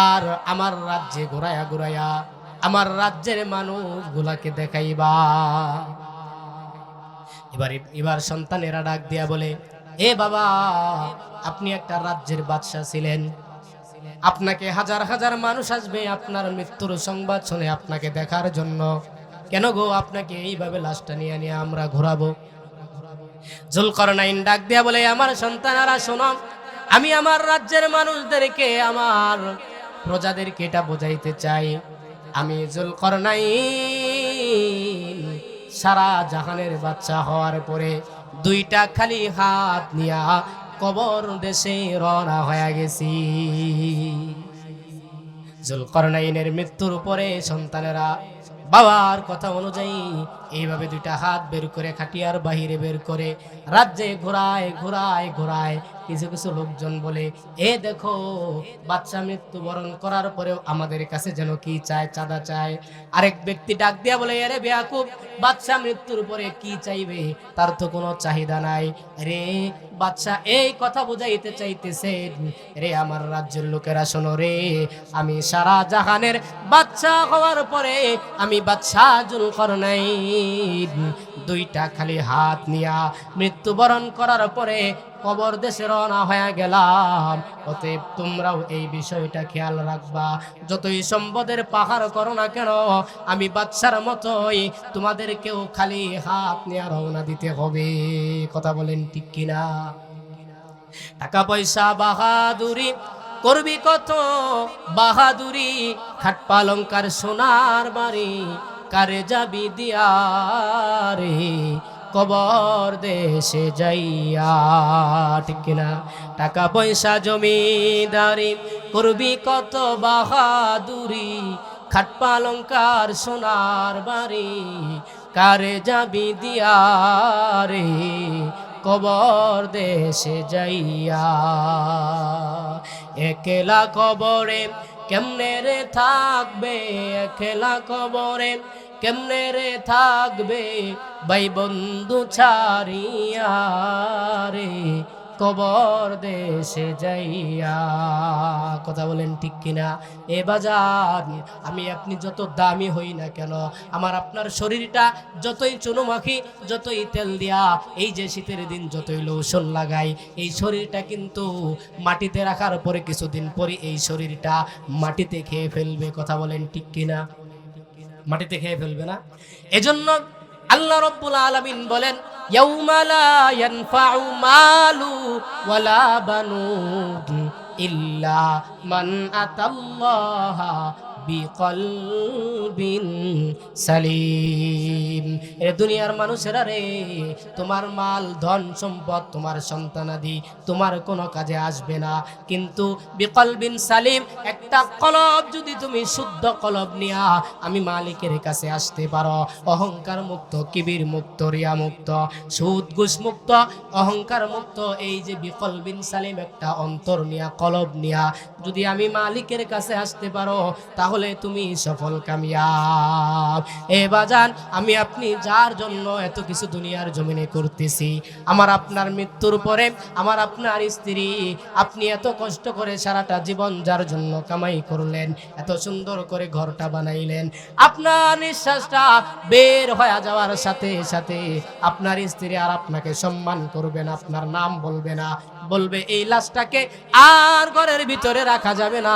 আর আমার রাজ্যে ঘুরায়া ঘুরায়া আমার রাজ্যের মানুষগুলাকে দেখাইবা। এবার সন্তানেরা ডাক দিয়া বলে, এ বাবা, আপনি একটা রাজ্যের বাদশা ছিলেন, আপনাকে হাজার হাজার মানুষ আসবে আপনার মৃত্যুর সংবাদ শুনে আপনাকে দেখার জন্য, কেন গো আপনাকে এইভাবে লাশটা নিয়ে নিয়ে আমরা ঘোরাবো? জুলকরনাইন ডাক দিয়া বলে, আমার সন্তানেরা শোনো, আমি আমার রাজ্যের মানুষদেরকে, আমার প্রজাদেরকে এটা বোঝাইতে চাই, আমি জুলকরনাইন সারা জাহানের বাদশা হওয়ার পরে দুইটা খালি হাত নিয়া কবর দেশে রওনা হয়ে গেছি। জুলকরনাইনের মৃত্যুর পরে সন্তানেরা বাবার কথা অনুযায়ী এইভাবে দুইটা হাত বের করে খাটিয়ার বাহিরে বের করে রাজ্যে ঘোরায় ঘোরায় ঘোরায়। কিছু কিছু লোকজন বলে, এ দেখো, বাচ্চা মৃত্যুবরণ করার পরেও আমাদের কাছে যেন কি চায়, চাঁদা চায়। আরেক ব্যক্তি ডাক দিয়া বলে, আরে বেয়াকুব, বাচ্চা মৃত্যুর পরে কি চাইবে, তার তো কোনো চাহিদা নাই। রে বাচ্চা এই কথা বুঝাইতে চাইতেছে, রে আমার রাজ্যের লোকেরা শোনো রে, আমি সারা জাহানের বাচ্চা হওয়ার পরে আমি বাচ্চা জুলকরনাইন দুইটা খালি হাত নিয়া মৃত্যুবরণ করার পরে কবর দেশে রওনা হয়ে গেলাম। অতএব তোমরাও এই বিষয়টা খেয়াল রাখবা, যতই সম্পদের পাহাড় করো না কেন, আমি বাচ্চার মতোই তোমাদেরকেও খালি হাত নিয়ে রওনা দিতে হবে। কথা বলেন ঠিক কিনা? টাকা পয়সা বাহাদুরি করবি কত বাহাদুরি, খাট পালঙ্কার সোনার বাড়ি, কারে যাবি দিয়া রে কবর দেশে যাইয়া। ঠিক কিনা? টাকা পয়সা জমিদারি করবি কত বাহাদুরি, খাট পালঙ্কার সোনার বাড়ি, কারে যাবি দিয়া রে কবর দেশে যাইয়া। একলা কবরে কেমনে রে থাকবে, একলা কবরে কেমনে রে থাকবে, ভাই বন্ধু ছাড়িয়া রে কবর দেশে যাইয়া। কথা বলেন ঠিক কিনা? এ বাজার, আমি আপনি যত দামি হই না কেন, আমার আপনার শরীরটা যতই চুনোমাখি, যতই তেল দিয়া, এই যে শীতের দিন যতই লোশন লাগাই, এই শরীরটা কিন্তু মাটিতে রাখার পরে কিছুদিন পরে এই শরীরটা মাটিতে খেয়ে ফেলবে। কথা বলেন ঠিক কিনা? মাটিতে খেয়ে ফেলবে না? এজন্য আল্লাহ রব্বুল আলামিন বলেন, ইয়াউমা লা ইয়ানফাউ মালু ওয়ালা বানুন ইল্লা মান আতাল্লাহা বিকলবিন সালিম। এ দুনিয়ার মানুষেরা রে, তোমার মাল ধন সম্পদ তোমার সন্তানাদি তোমার কোনো কাজে আসবে না, কিন্তু বিকলবিন সালিম একটা কলব যদি তুমি শুদ্ধ কলব নিয়া আমি মালিকের কাছে আসতে পারো, অহংকার মুক্ত, কিবির মুক্ত, রিয়া মুক্ত, সুদ ঘুষ মুক্ত, অহংকার মুক্ত, এই যে বিকলবিন সালিম একটা অন্তর নিয়া কলব নিয়া যদি আমি মালিকের কাছে আসতে পারো, তাহলে তুমি সফল কামিয়াব। এ বাজান, আমি আপনি যার জন্য এত কিছু দুনিয়ার জমিনে করতেছি, আমার আপনার মৃত্যুর পরে আমার আপনার স্ত্রী, আপনি এত কষ্ট করে সারাটা জীবন যার জন্য কামাই করলেন, এত সুন্দর করে ঘরটা বানাইলেন, আপনার নিঃশ্বাসটা বের হয়ে যাওয়ার সাথে সাথে আপনার স্ত্রী আর আপনাকে সম্মান করবে না, আপনার নাম বলবে না, বলবে এই লাশটাকে আর ঘরের ভিতরে রাখা যাবে না।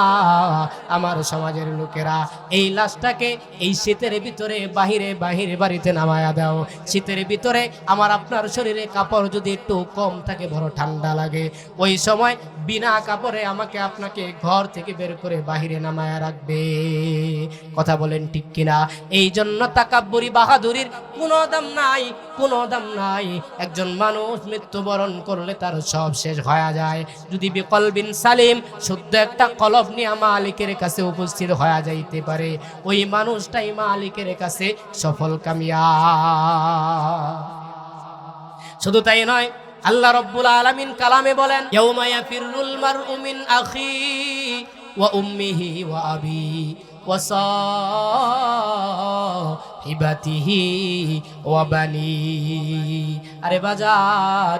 আমার সমাজের লোকেরা এই লাশটাকে এই শীতের ভিতরে বাহিরে বাহিরে বাড়িতে নামায়া দাও। শীতের ভিতরে আমার আপনার শরীরে কাপড় যদি একটু কম থাকে, বড় ঠান্ডা লাগে, ওই সময় বিনা কাপড়ে আমাকে আপনাকে ঘর থেকে বের করে বাহিরে নামায়া রাখবে। কথা বলেন ঠিক কিনা? এই জন্য তাকাব্বুরি বাহাদুরির কোনো দাম নাই, কোনো দাম নাই। একজন মানুষ মৃত্যুবরণ করলে তার সব শেষ হয়ে যায়, যদি বিকলবিন সালিম শুদ্ধ একটা কলব নিয়ে মালিকের কাছে উপস্থিত হয়ে যাইতে পারে, ওই মানুষটাই মালিকের কাছে সফল কামিয়াব। শুধু তাই নয়, আল্লাহ রাব্বুল আলামিন কালামে বলেন, ইয়াউমা ইয়াফিরুল মারউ মিন আখি ওয়া উম্মিহি ওয়া আবি ওয়া সাহিবাতিহি ওয়া বানি। আরে বাজার,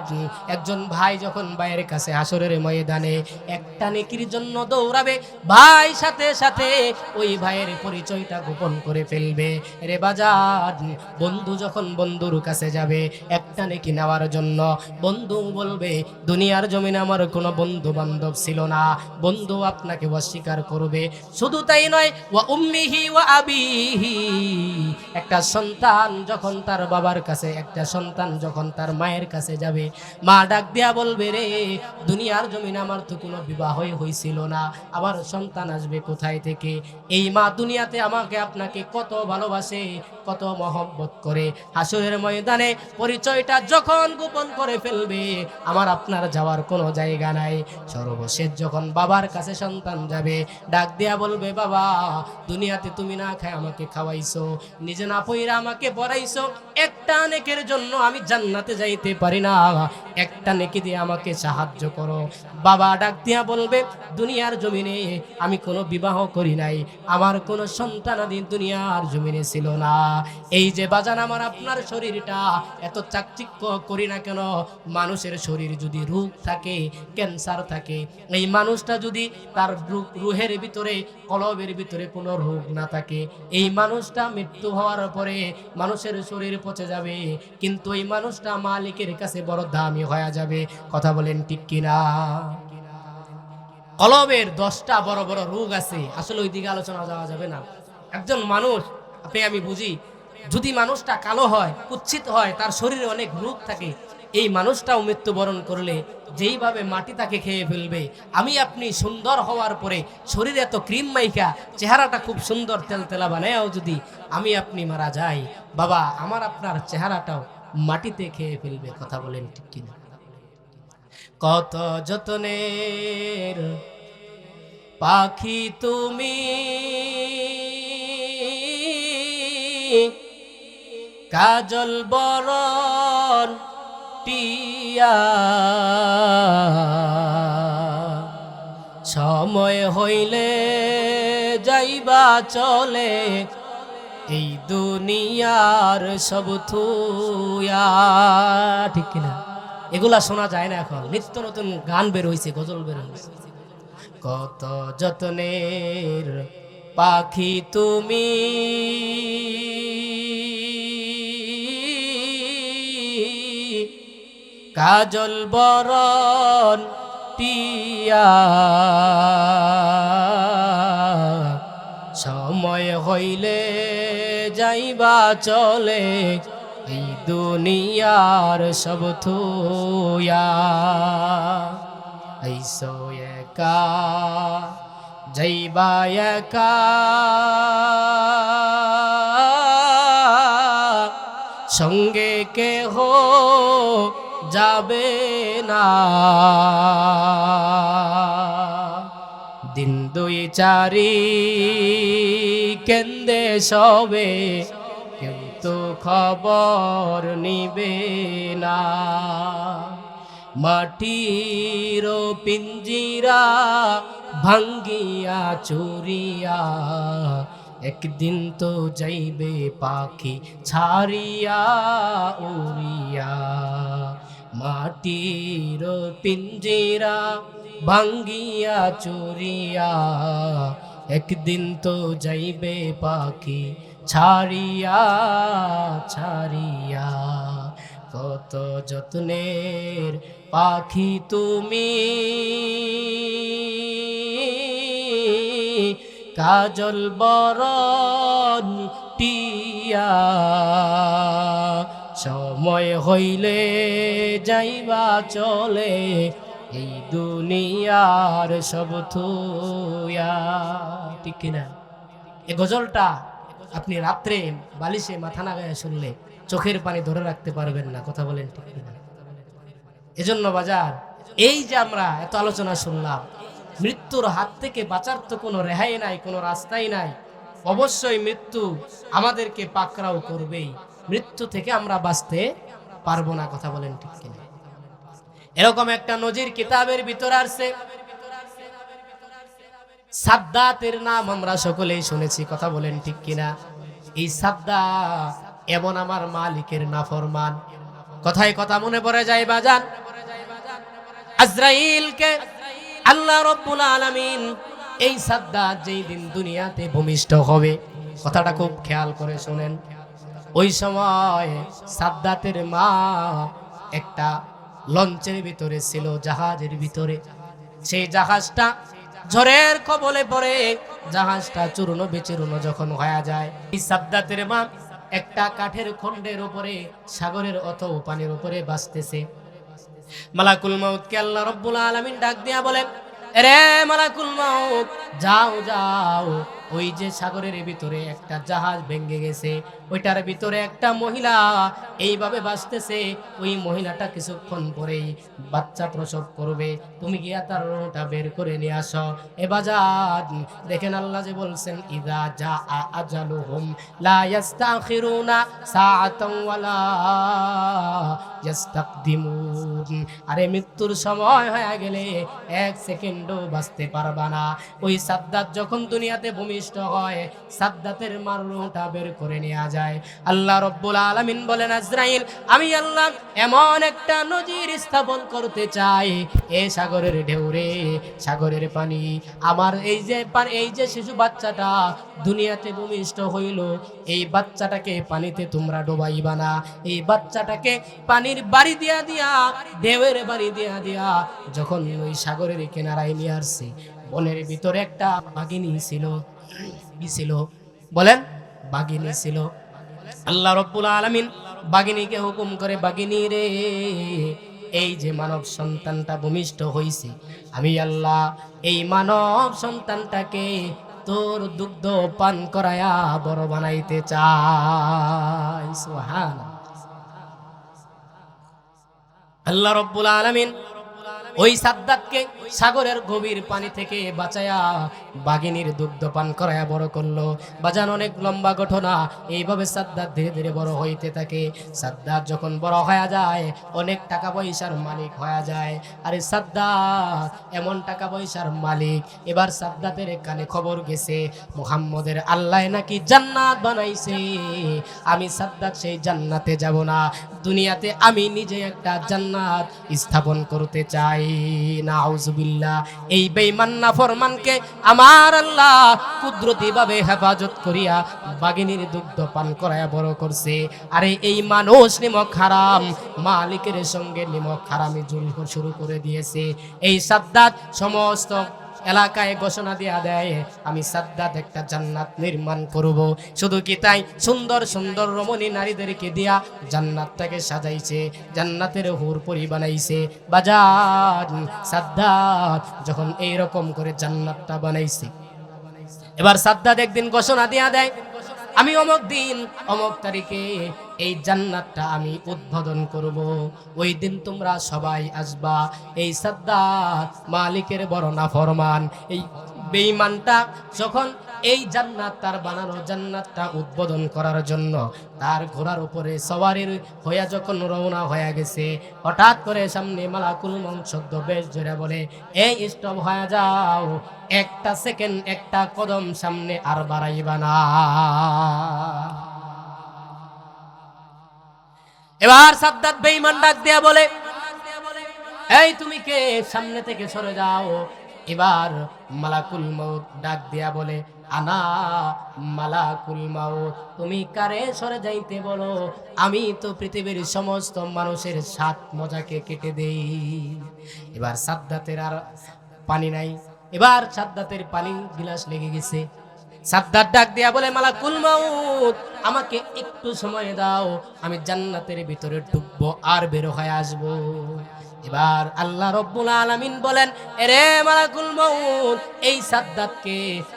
একজন ভাই যখন ভাইয়ের কাছে হাসরের ময়দানে একটা নেকির জন্য দৌড়াবে, ভাই সাথে সাথে ওই ভাইয়ের পরিচয়টা গোপন করে ফেলবে। রে বাজার, বন্ধু যখন বন্ধুর কাছে যাবে একটা নেকি নেওয়ার জন্য, বন্ধু বলবে দুনিয়ার জমিনে আমার কোনো বন্ধু বান্ধব ছিল না, বন্ধু আপনাকে অস্বীকার করবে। শুধু তাই নয়, ওয়া উম্মিহি ওয়া আবিহি, একটা সন্তান যখন তার বাবার কাছে, একটা সন্তান যখন তার মায়ের কাছে যাবে, মা ডাক দিয়া বলবে, রে দুনিয়ার জমিনে আমার তো কোনো বিবাহই হয়েছিল না, আমার সন্তান আসবে কোথায় থেকে? এই মা দুনিয়াতে আমাকে আপনাকে কত ভালোবাসে, কত মহব্বত করে, হাসরের ময়দানে পরিচয়টা যখন গোপন করে ফেলবে, আমার আপনার যাওয়ার কোনো জায়গা নাই। সর্বশেষ যখন বাবার কাছে সন্তান যাবে, ডাক দিয়া বলবে, বাবা দুনিয়াতে তুমি না খায় আমাকে খাওয়াইছো, নিজে না পইরা আমাকে পড়াইছো, একটা নেকের জন্য আমি জান্নাতে যাইতে পারি না, একটা নেকি দিয়ে আমাকে সাহায্য করো। বাবা ডাক দিয়া বলবে, দুনিয়ার জমিনে আমি কোনো বিবাহ করি নাই, আমার কোনো সন্তানাদি দুনিয়ার জমিনে ছিল না। এই যে বাজান আমার আপনার শরীরটা এত চাকচিক্য করি না কেন, মানুষের শরীর যদি রোগ থাকে, ক্যান্সার থাকে, এই মানুষটা যদি তার রুহের ভিতরে, কলবের ভিতরে কোনো রোগ না থাকে, এই মানুষটা মৃত্যু হওয়ার পরে মানুষের শরীর পচে যাবে, কিন্তু এই মানুষটা মালিকের কাছে বড় দামি হয়ে যাবে। কথা বলেন ঠিক কিনা? কলবের 10টা বড় বড় রোগ আছে, আসলে ওই দিকে আলোচনা যাওয়া যাবে না। একজন মানুষ, আপনি আমি বুঝি, যদি মানুষটা কালো হয়, কুৎসিত হয়, তার শরীরে অনেক রোগ থাকে, এই মানুষটাও মৃত্যুবরণ করলে যেইভাবে মাটি তাকে খেয়ে ফেলবে, আমি আপনি সুন্দর হওয়ার পরে শরীরে এত ক্রিম মাইকা চেহারাটা খুব সুন্দর তেলতেলা বানায়ও যদি আমি আপনি মারা যাই, বাবা আমার আপনার চেহারাটাও মাটিতে খেয়ে ফেলবে। কথা বলেন ঠিক কিনা? কত যতনের পাখি তুমি, কাজল বরণ টিয়া, সময় হইলে যাইবা চলে এই দুনিয়ার সব থুয়া। ঠিক কিনা? এগুলা শোনা যায় না এখন, নিত্য নতুন গান বের হইছে, গজল বের হইছে। কত যতনের পাখি তুমি, কাজল বরণ টিয়া, সময় হইলে যাইবা চলে এই দুনিয়ার সব থুয়া আইসো একা যাইবা একা সঙ্গে কেহ যাবে না দিন দুই চারি কেন্দে সবে কিন্তু খবর নিবে না মাটির পিঞ্জিরা ভাঙ্গিয়া চুরিয়া একদিন তো যাইবে পাখি ছাড়িয়া উড়িয়া মাটির পিঞ্জিরা ভাঙ্গিয়া চুরিয়া একদিন তো যাইবে পাখি ছাড়িয়া ছাড়িয়া কত যত্নের পাখি তুমি কাজল বরণ টিয়া সময় হইলে যাইবা চলে এই দুনিয়ার সব থুয়া ঠিক কিনা এই গজলটা আপনি রাত্রে বালিশে মাথা লাগায় শুনলে চোখের পানি ধরে রাখতে পারবেন না কথা বলেন ঠিক কিনা এজন্য বাজার এই যে আমরা এত আলোচনা শুনলাম মৃত্যুর হাত থেকে বাঁচার তো কোনো রেহাই নাই কোনো রাস্তাই নাই অবশ্যই মৃত্যু আমাদেরকে পাকড়াও করবেই মৃত্যু থেকে আমরা বাঁচতে পারবো না কথা বলেন ঠিক কিনা এরকম একটা নজির কিতাবের ভিতর আছে সাদ্দাতের নাম আমরা সকলেই শুনেছি কথা বলেন ঠিক কিনা এই সাদ্দাত এমন আমার মালিকের নাফরমান কথায় কথা মনে পড়ে যায় বাজান আজরাইলকে আল্লাহ রাব্বুল আলামিন এই সাদ্দাত যেই দিন দুনিয়াতে ভূমিষ্ঠ হবে কথাটা খুব খেয়াল করে শুনেন ওই সময় সাদ্দাতের মা একটা লঞ্চের ভিতরে ছিল জাহাজের ভিতরে সেই জাহাজটা ঝড়ের কবলে পড়ে জাহাজটা চূর্ণ বিচূর্ণ যখন হয়ে যায় এই সাদ্দাতের মা একটা কাঠের খণ্ডের উপরে সাগরের অথবা পানির উপরে ভাসতেছে মালাকুল মাউতকে আল্লাহ রাব্বুল আলামিন ডাক দিয়া বলেন রে মালাকুল মাউত যাও যাও ওই যে সাগরের ভিতরে একটা জাহাজ ভেঙে গেছে ওইটার ভিতরে একটা মহিলা এইভাবে ভাসতেছে ওই মহিলাটা কিছুক্ষণ পরেই বাচ্চা প্রসব করবে তুমি গিয়া তার রূহটা বের করে নিয়ে আসো এ বাজার দেখেন আল্লাহ যে বলছেন ইযা জা আজালুহুম লা ইস্তাখিরুনা সাআতান ওয়ালা ইস্তাকদিমুন আরে মৃত্যুর সময় হয়ে গেলে এক সেকেন্ডও বাঁচতে পারবা না ওই সাদ্দাত যখন দুনিয়াতে ভূমিষ্ঠ হয় সাদ্দাতের মার রূহটা বের করে নেওয়া যায় আল্লাহ রাব্বুল আলামিন বলেন আজরাইল আমি আল্লাহ এমন একটা নজির স্থাপন করতে চাই এ সাগরের ঢেউরে সাগরের পানি আমার এই যে শিশু বাচ্চাটা দুনিয়াতে ভূমিষ্ঠ হইল এই বাচ্চাটাকে পানিতে তোমরা ডুবাইবা না এই বাচ্চাটাকে পানির বাড়ি দিয়া দিয়া ঢেউয়ের বাড়ি দিয়া দিয়া যখন ওই সাগরের কিনারায় নিয়ে আসছে বনের ভিতরে একটা বাঘিনী ছিল কি ছিল বলেন বাঘিনী ছিল আল্লাহ রাব্বুল আলামিন বাঘিনীকে হুকুম করে বাঘিনী রে এই যে মানব সন্তানটা ভূমিষ্ঠ হইছে আমি আল্লাহ এই মানব সন্তানটাকে তোর দুগ্ধ পান করায়া বড় বানাইতে চাই সুবহানাল্লাহ আল্লাহ রাব্বুল আলামিন ওই সাদ্দাতকে সাগরের গভীর পানি থেকে বাঁচায়া বাঘিনীর দুগ্ধ পান করায়া বড় করলো বাজান অনেক লম্বা ঘটনা এইভাবে সাদ্দাত ধীরে ধীরে বড় হইতে থাকে সাদ্দাত যখন বড় হয়ে যায় অনেক টাকা পয়সার মালিক হয়ে যায় আরে সাদ্দাত এমন টাকা পয়সার মালিক এবার সাদ্দাতের কানে খবর গেছে মুহাম্মদের আল্লাহ নাকি জান্নাত বানাইছে আমি সাদ্দাত সেই জান্নাতে যাব না দুনিয়াতে আমি নিজে একটা জান্নাত স্থাপন করতে চাই নাউজুবিল্লাহ এই বেঈমান নাফরমানকে আমার আল্লাহ কুদরতি ভাবে হেফাজত করিয়া বাঘিনীর দুগ্ধ পান করায়া বড় করছে আরে এই মানুষ নিমক হারাম মালিকের সঙ্গে নিমক হারামি জুলুম শুরু করে দিয়েছে এই সাদ্দাত সমস্ত এলাকায় ঘোষণা দিয়া দেয়, আমি সাদ্দাত একটা জান্নাত নির্মাণ করব। শুধু কি তাই, সুন্দর সুন্দর রমণী নারীদেরকে দিয়া জান্নাতটাকে সাজাইছে, জান্নাতের হুরপরি বানাইছে। বাজার সাদ্দাত যখন এই রকম করে জান্নাতটা বানাইছে, এবার সাদ্দাত একদিন ঘোষণা দিয়া দেয়, আমি অমুক দিন অমুক তারিখে এই জান্নাতটা আমি উদ্বোধন করব, ওই দিন তোমরা সবাই আসবা। এই সাদ্দাত মালিকের বড় নাফরমান, এই বেঈমানটা যখন এই জান্নাত, তার বানানো জান্নাতটা উদ্বোধন করার জন্য তার ঘোড়ার উপরে সওয়ারির হইয়া যখন রওনা হয়ে গেছে, হঠাৎ করে সামনে মালাকুল মউত শব্দ বেশ জোরে বলে, এই স্টপ হয়ে যাও, একটা সেকেন্ড একটা কদম সামনে আর বাড়াইবা না। এবার সাদ্দাত বেঈমান ডাক দেয়া বলে, এই তুমি কে, সামনে থেকে সরে যাও। এবার মালাকুল মউত ডাক দেয়া বলে, আনা মালাকুল মউত, তুমি কারে সরে যাইতে বলো? আমি তো পৃথিবীর সমস্ত মানুষের স্বাদ মজাকে কেটে দেই। এবার সাদ্দাতের আর পানি নাই, এবার সাদ্দাতের পানি গিলাস লেগে গেছে। সাদ্দাত ডাক দিয়া বলে, মালাকুল মউত, আমাকে একটু সময় দাও, আমি জান্নাতের ভিতরে ঢুকবো আর বের হয়ে আসবো। এবার আল্লাহ রব্বুল আলামিন বলেন, এরে মালাকুল মউত, এই সাদ্দাতকে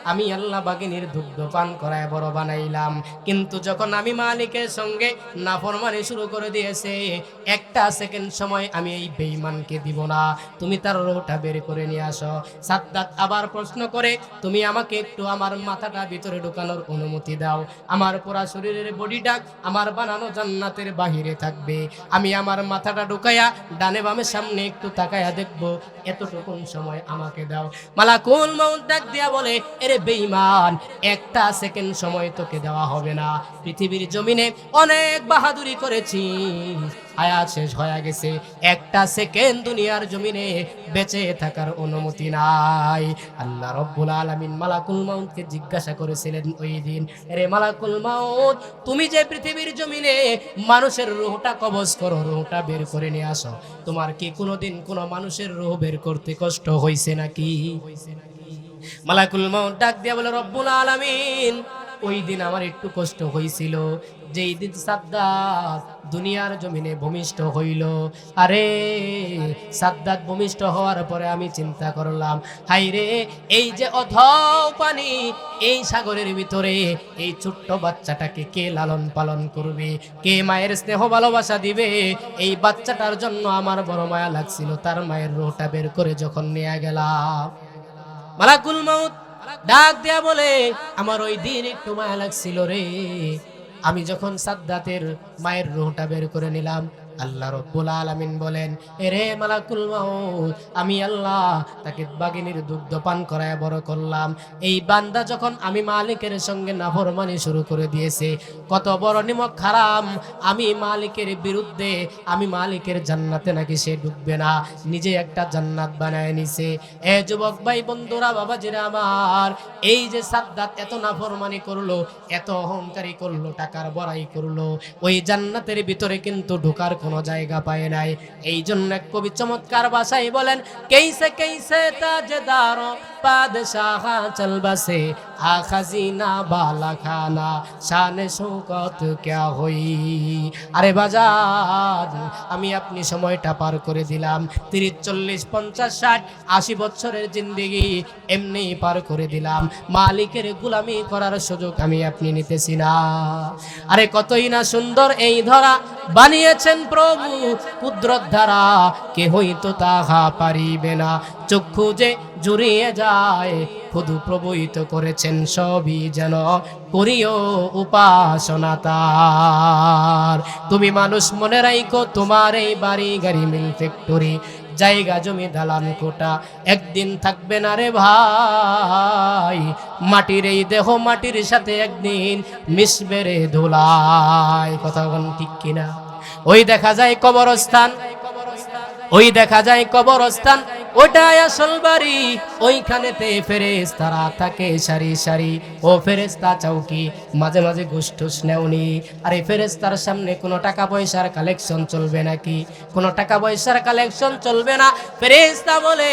আমি আল্লাহ বাগিনীর দুগ্ধ পান করায় বড় বানাইলাম, কিন্তু যখন আমি মালিকের সঙ্গে নাফরমানি শুরু করে দিয়েছে, একটা সেকেন্ড সময় আমি এই বেঈমানকে দিব না, তুমি তার রোহটা বের করে নিয়ে আসো। সাদ্দাত আবার প্রশ্ন করে, তুমি আমাকে একটু আমার মাথাটা ভিতরে ঢোকানোর অনুমতি দাও, আমার পুরা শরীরের বডিটা আমার বানানো জান্নাতের বাহিরে থাকবে, আমি আমার মাথাটা ঢুকাইয়া ডানে বামে সামনে একটু তাকায়া দেখবো, এতটুকুন সময় আমাকে দাও। মালাকুল মউত ডাক দিয়া বলে, এরে বেঈমান, একটা সেকেন্ড সময় তোকে দেওয়া হবে না, পৃথিবীর জমিনে অনেক বাহাদুরি করেছিস, হায়াত শেষ হয়ে গেছে, একটা সেকেন্ড দুনিয়ার জমিনে বেঁচে থাকার অনুমতি নাই। আল্লাহ রব্বুল আলামিন মালাকুল মউতকে জিজ্ঞাসা করেছিলেন ওই দিন, আরে মালাকুল মউত, তুমি যে পৃথিবীর জমিনে মানুষের রূহটা কবজ করো, রূহটা বের করে নিয়ে আসো, তোমার কি কোনোদিন কোনো মানুষের রূহ বের করতে কষ্ট হয়েছে নাকি? মালাকুল মউত ডাক দিয়া বলে, রব্বুল আলামিন, ওই দিন আমার একটু কষ্ট হয়েছিল, যেই দিন সাদ্দাত দুনিয়ার জমিনে ভূমিষ্ঠ হইল। আরে সাদ্দাত ভূমিষ্ঠ হওয়ার পরে আমি চিন্তা করলাম, হাই রে, এই যে অথও পানি, এই সাগরের ভিতরে এই ছোট্ট বাচ্চাটাকে কে লালন পালন করবে, কে মায়ের স্নেহ ভালোবাসা দিবে, এই বাচ্চাটার জন্য আমার বড় মায়া লাগছিল। তার মায়ের রূহটা বের করে যখন নিয়ে গেলাম, মালাকুল মউত ডাক দেয়া বলে, আমার ওই দিন একটু মায়া লাগছিল রে, আমি যখন সাদ্দাতের মায়ের রূহটা বের করে নিলাম, আল্লাহ রব্বুল আলামিন বলেন, এরে মালাকুল মউত, আমি আল্লাহ তাকে বাগিনীর দুগ্ধ পান করায় বড় করলাম। এই বান্দা যখন আমি মালিকের সঙ্গে নাফরমানি শুরু করে দিয়েছে, কত বড় নিমক হারাম, আমি মালিকের বিরুদ্ধে, আমি মালিকের জান্নাতে নাকি সে ঢুকবে না, নিজে একটা জান্নাত বানায় নিছে। এ যুবক ভাই বন্ধুরা, বাবাজিরা আমার, এই যে সাদ্দাত এত নাফরমানি করলো, এত অহংকারী করলো, টাকার বড়াই করলো, ওই জান্নাতের ভিতরে কিন্তু ঢোকার কোনো জায়গা পায় নাই। এই জন্য এক কবি চমৎকার ভাষায় বলেন, কেইসে কেইসে তাজদার বাদশাহ চল বসে, আ খাজিনা বালা খানা শানে শৌকত ক্যা হই। আরে বাজার, আমি আপনি সময়টা পার করে দিলাম, 30, 40, 50, 60, 80 বছরের জিন্দেগি এমনি পার করে দিলাম, মালিকের গোলামি করার সুযোগ আমি আপনি নিতেছি না। আরে কতই না সুন্দর এই ধরা বানিয়েছেন প্রভু কুদরত ধারা, কেহই তো তাহা পারিবে না, চক্ষু যে জুড়িয়ে যায়, খুদু প্রভুই তো করেছেন সবই, যেন করিও উপাসনা তার। তুমি মানুষ মনে রাইখো, তোমার এই বাড়ি গাড়ি মিল ফ্যাক্টরি জায়গা জমি দালান কোটা একদিন থাকবে না রে ভাই, মাটির এই দেহ মাটির সাথে একদিন মিশবে রে ধুলাই। কথা বলেন ঠিক কিনা? ওই দেখা যায় কবরস্থান, ওই দেখা যায় কবরস্থান, ওটাই আসল বাড়ি, ওইখানেতে ফেরেশতারা থাকে সারি সারি। ও ফেরেশতা চৌকি, মাঝে মাঝে ঘুষ নেওনি। আর এই ফেরেশতার সামনে কোনো টাকা পয়সার কালেকশন চলবে নাকি? কোনো টাকা পয়সার কালেকশন চলবে না। ফেরেশতা বলে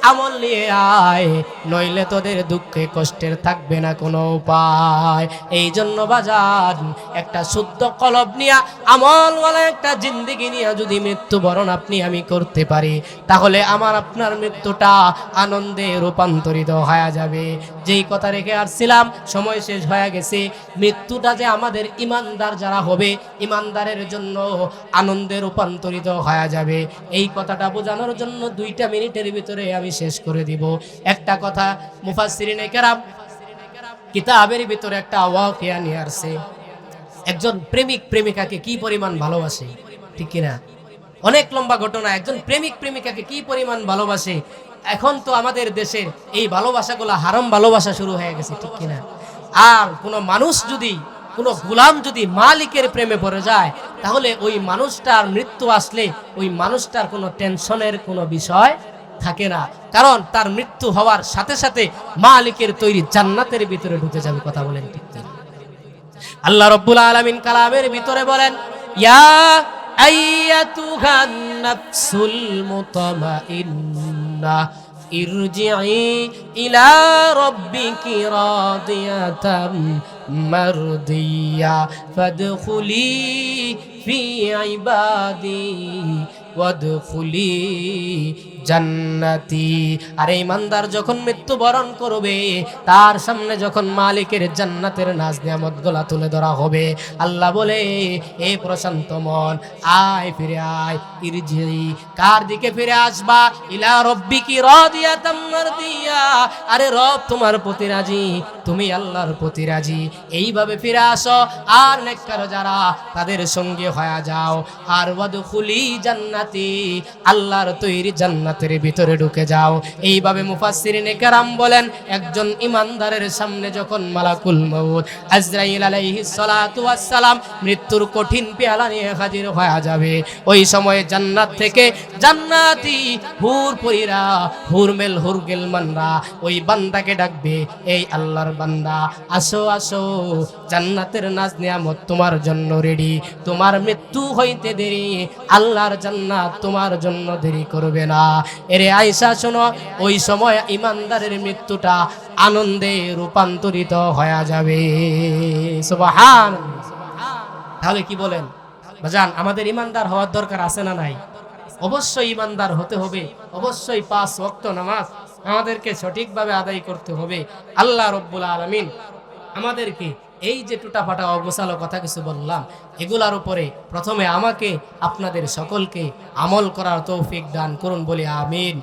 আমল নিয়ে আয়, নইলে তোদের দুঃখে কষ্টের থাকবে না কোনো উপায়। এই জন্য বাজার একটা শুদ্ধ কলব নিয়া, আমলওয়ালা একটা জিন্দেগি নিয়া যদি মৃত্যুবরণ আপনি আমি করতে পারি, তাহলে আমার আপনার মৃত্যুটা আনন্দে রূপান্তরিত হয়ে যাবে। যেই কথা রেখে আসছিলাম, সময় শেষ হয়ে গেছে। মৃত্যুটা যে আমাদের ইমানদার যারা হবে, ইমানদারের জন্য আনন্দে রূপান্তরিত হয়ে যাবে, এই কথাটা বোঝানোর জন্য 2টা মিনিটের ভিতরে আমি শেষ করে দিব। একটা কথা মুফাসসিরিনে কেরাম কিতাবের ভিতরে একটা ওয়াকিয়া নিয়ে আসছে। একজন প্রেমিক প্রেমিকাকে কি পরিমাণ ভালোবাসে, ঠিক কিনা? অনেক লম্বা ঘটনা। একজন প্রেমিক প্রেমিকাকে কি পরিমাণ ভালোবাসে। এখন তো আমাদের দেশের এই ভালোবাসাগুলো হারাম ভালোবাসা শুরু হয়ে গেছে, ঠিক কিনা? আর কোনো মানুষ যদি, কোনো গোলাম যদি মালিকের প্রেমে পড়ে যায়, তাহলে ওই মানুষটার মৃত্যু আসলে ওই মানুষটার কোনো টেনশনের কোনো বিষয় থাকে না, কারণ তার মৃত্যু হওয়ার সাথে সাথে মালিকের তৈরি জান্নাতের ভিতরে ঢুকে যাবে। কথা বলেন ঠিক কিনা? আল্লাহ রাব্বুল আলামিন কালামের ভিতরে বলেন, ইয়া আইয়াতুহান নাফসুল মুতমাইন্নাহ ইরজিই ইলা রাব্বিকি রাদিয়াতাম মারদিয়া ফাদখুলি ফি ইবাদি ওয়াদখুলি জান্নাতি। আর ইমানদার যখন মৃত্যুবরণ করবে, তার সামনে যখন মালিকের জান্নাতের নাজ নিয়ামত গুলা তুলে ধরা হবে, আল্লাহ বলে, এ প্রশান্ত মন, আয় ফিরে আয়। ইরজি, কার দিকে ফিরে আসবা? ইলা রাব্বিকি রাদিয়াতাম মারদিয়া। আরে রব তোমার প্রতি রাজি, তুমি আল্লাহর প্রতি রাজি। এইভাবে ফিরে আসো, আর নেককার যারা তাদের সঙ্গে হয়ে যাও। আর ওয়াদখুলি জান্নাতি, আল্লাহর তৈরি জান্নাতের ভিতরে ঢুকে যাও। এইভাবে মুফাসসিরিনে কেরাম বলেন, একজন ইমানদারের সামনে যখন মালাকুল মউত আজরাইল আলাইহিস সালাতু ওয়াস সালাম মৃত্যুর কঠিন পেয়ালা নিয়ে হাজির হয়ে যাবে, ওই সময় জান্নাত থেকে জান্নাতি হুর পরীরা, হুরমেল হুরগেল মানরা ওই বান্দাকে ডাকবে, এই আল্লাহর বান্দা, আসো আসো, জান্নাতের নাজ নিয়ামত তোমার জন্য রেডি। তোমার মৃত্যু হইতে দেরি, আল্লাহর জান্নাত তোমার জন্য দেরি করবে না। এরে আয়েশা শোনো, ওই সময় ইমানদারের মৃত্যুটা আনন্দে রূপান্তরিত হয়ে যাবে। সুবহানাল্লাহ। তাহলে কি বলেন বাজান, আমাদের ইমানদার হওয়ার দরকার আছে না নাই? অবশ্যই ইমানদার হতে হবে। অবশ্যই 5 ওয়াক্ত নামাজ আমাদেরকে সঠিকভাবে আদায় করতে হবে। আল্লাহ রাব্বুল আলামিন আমাদেরকে এই যে টুটাফাটা অগোছালো কথা কিছু বললাম, এগুলার উপরে প্রথমে আমাকে আপনাদের সকলকে আমল করার তৌফিক দান করুন বলি আমিন।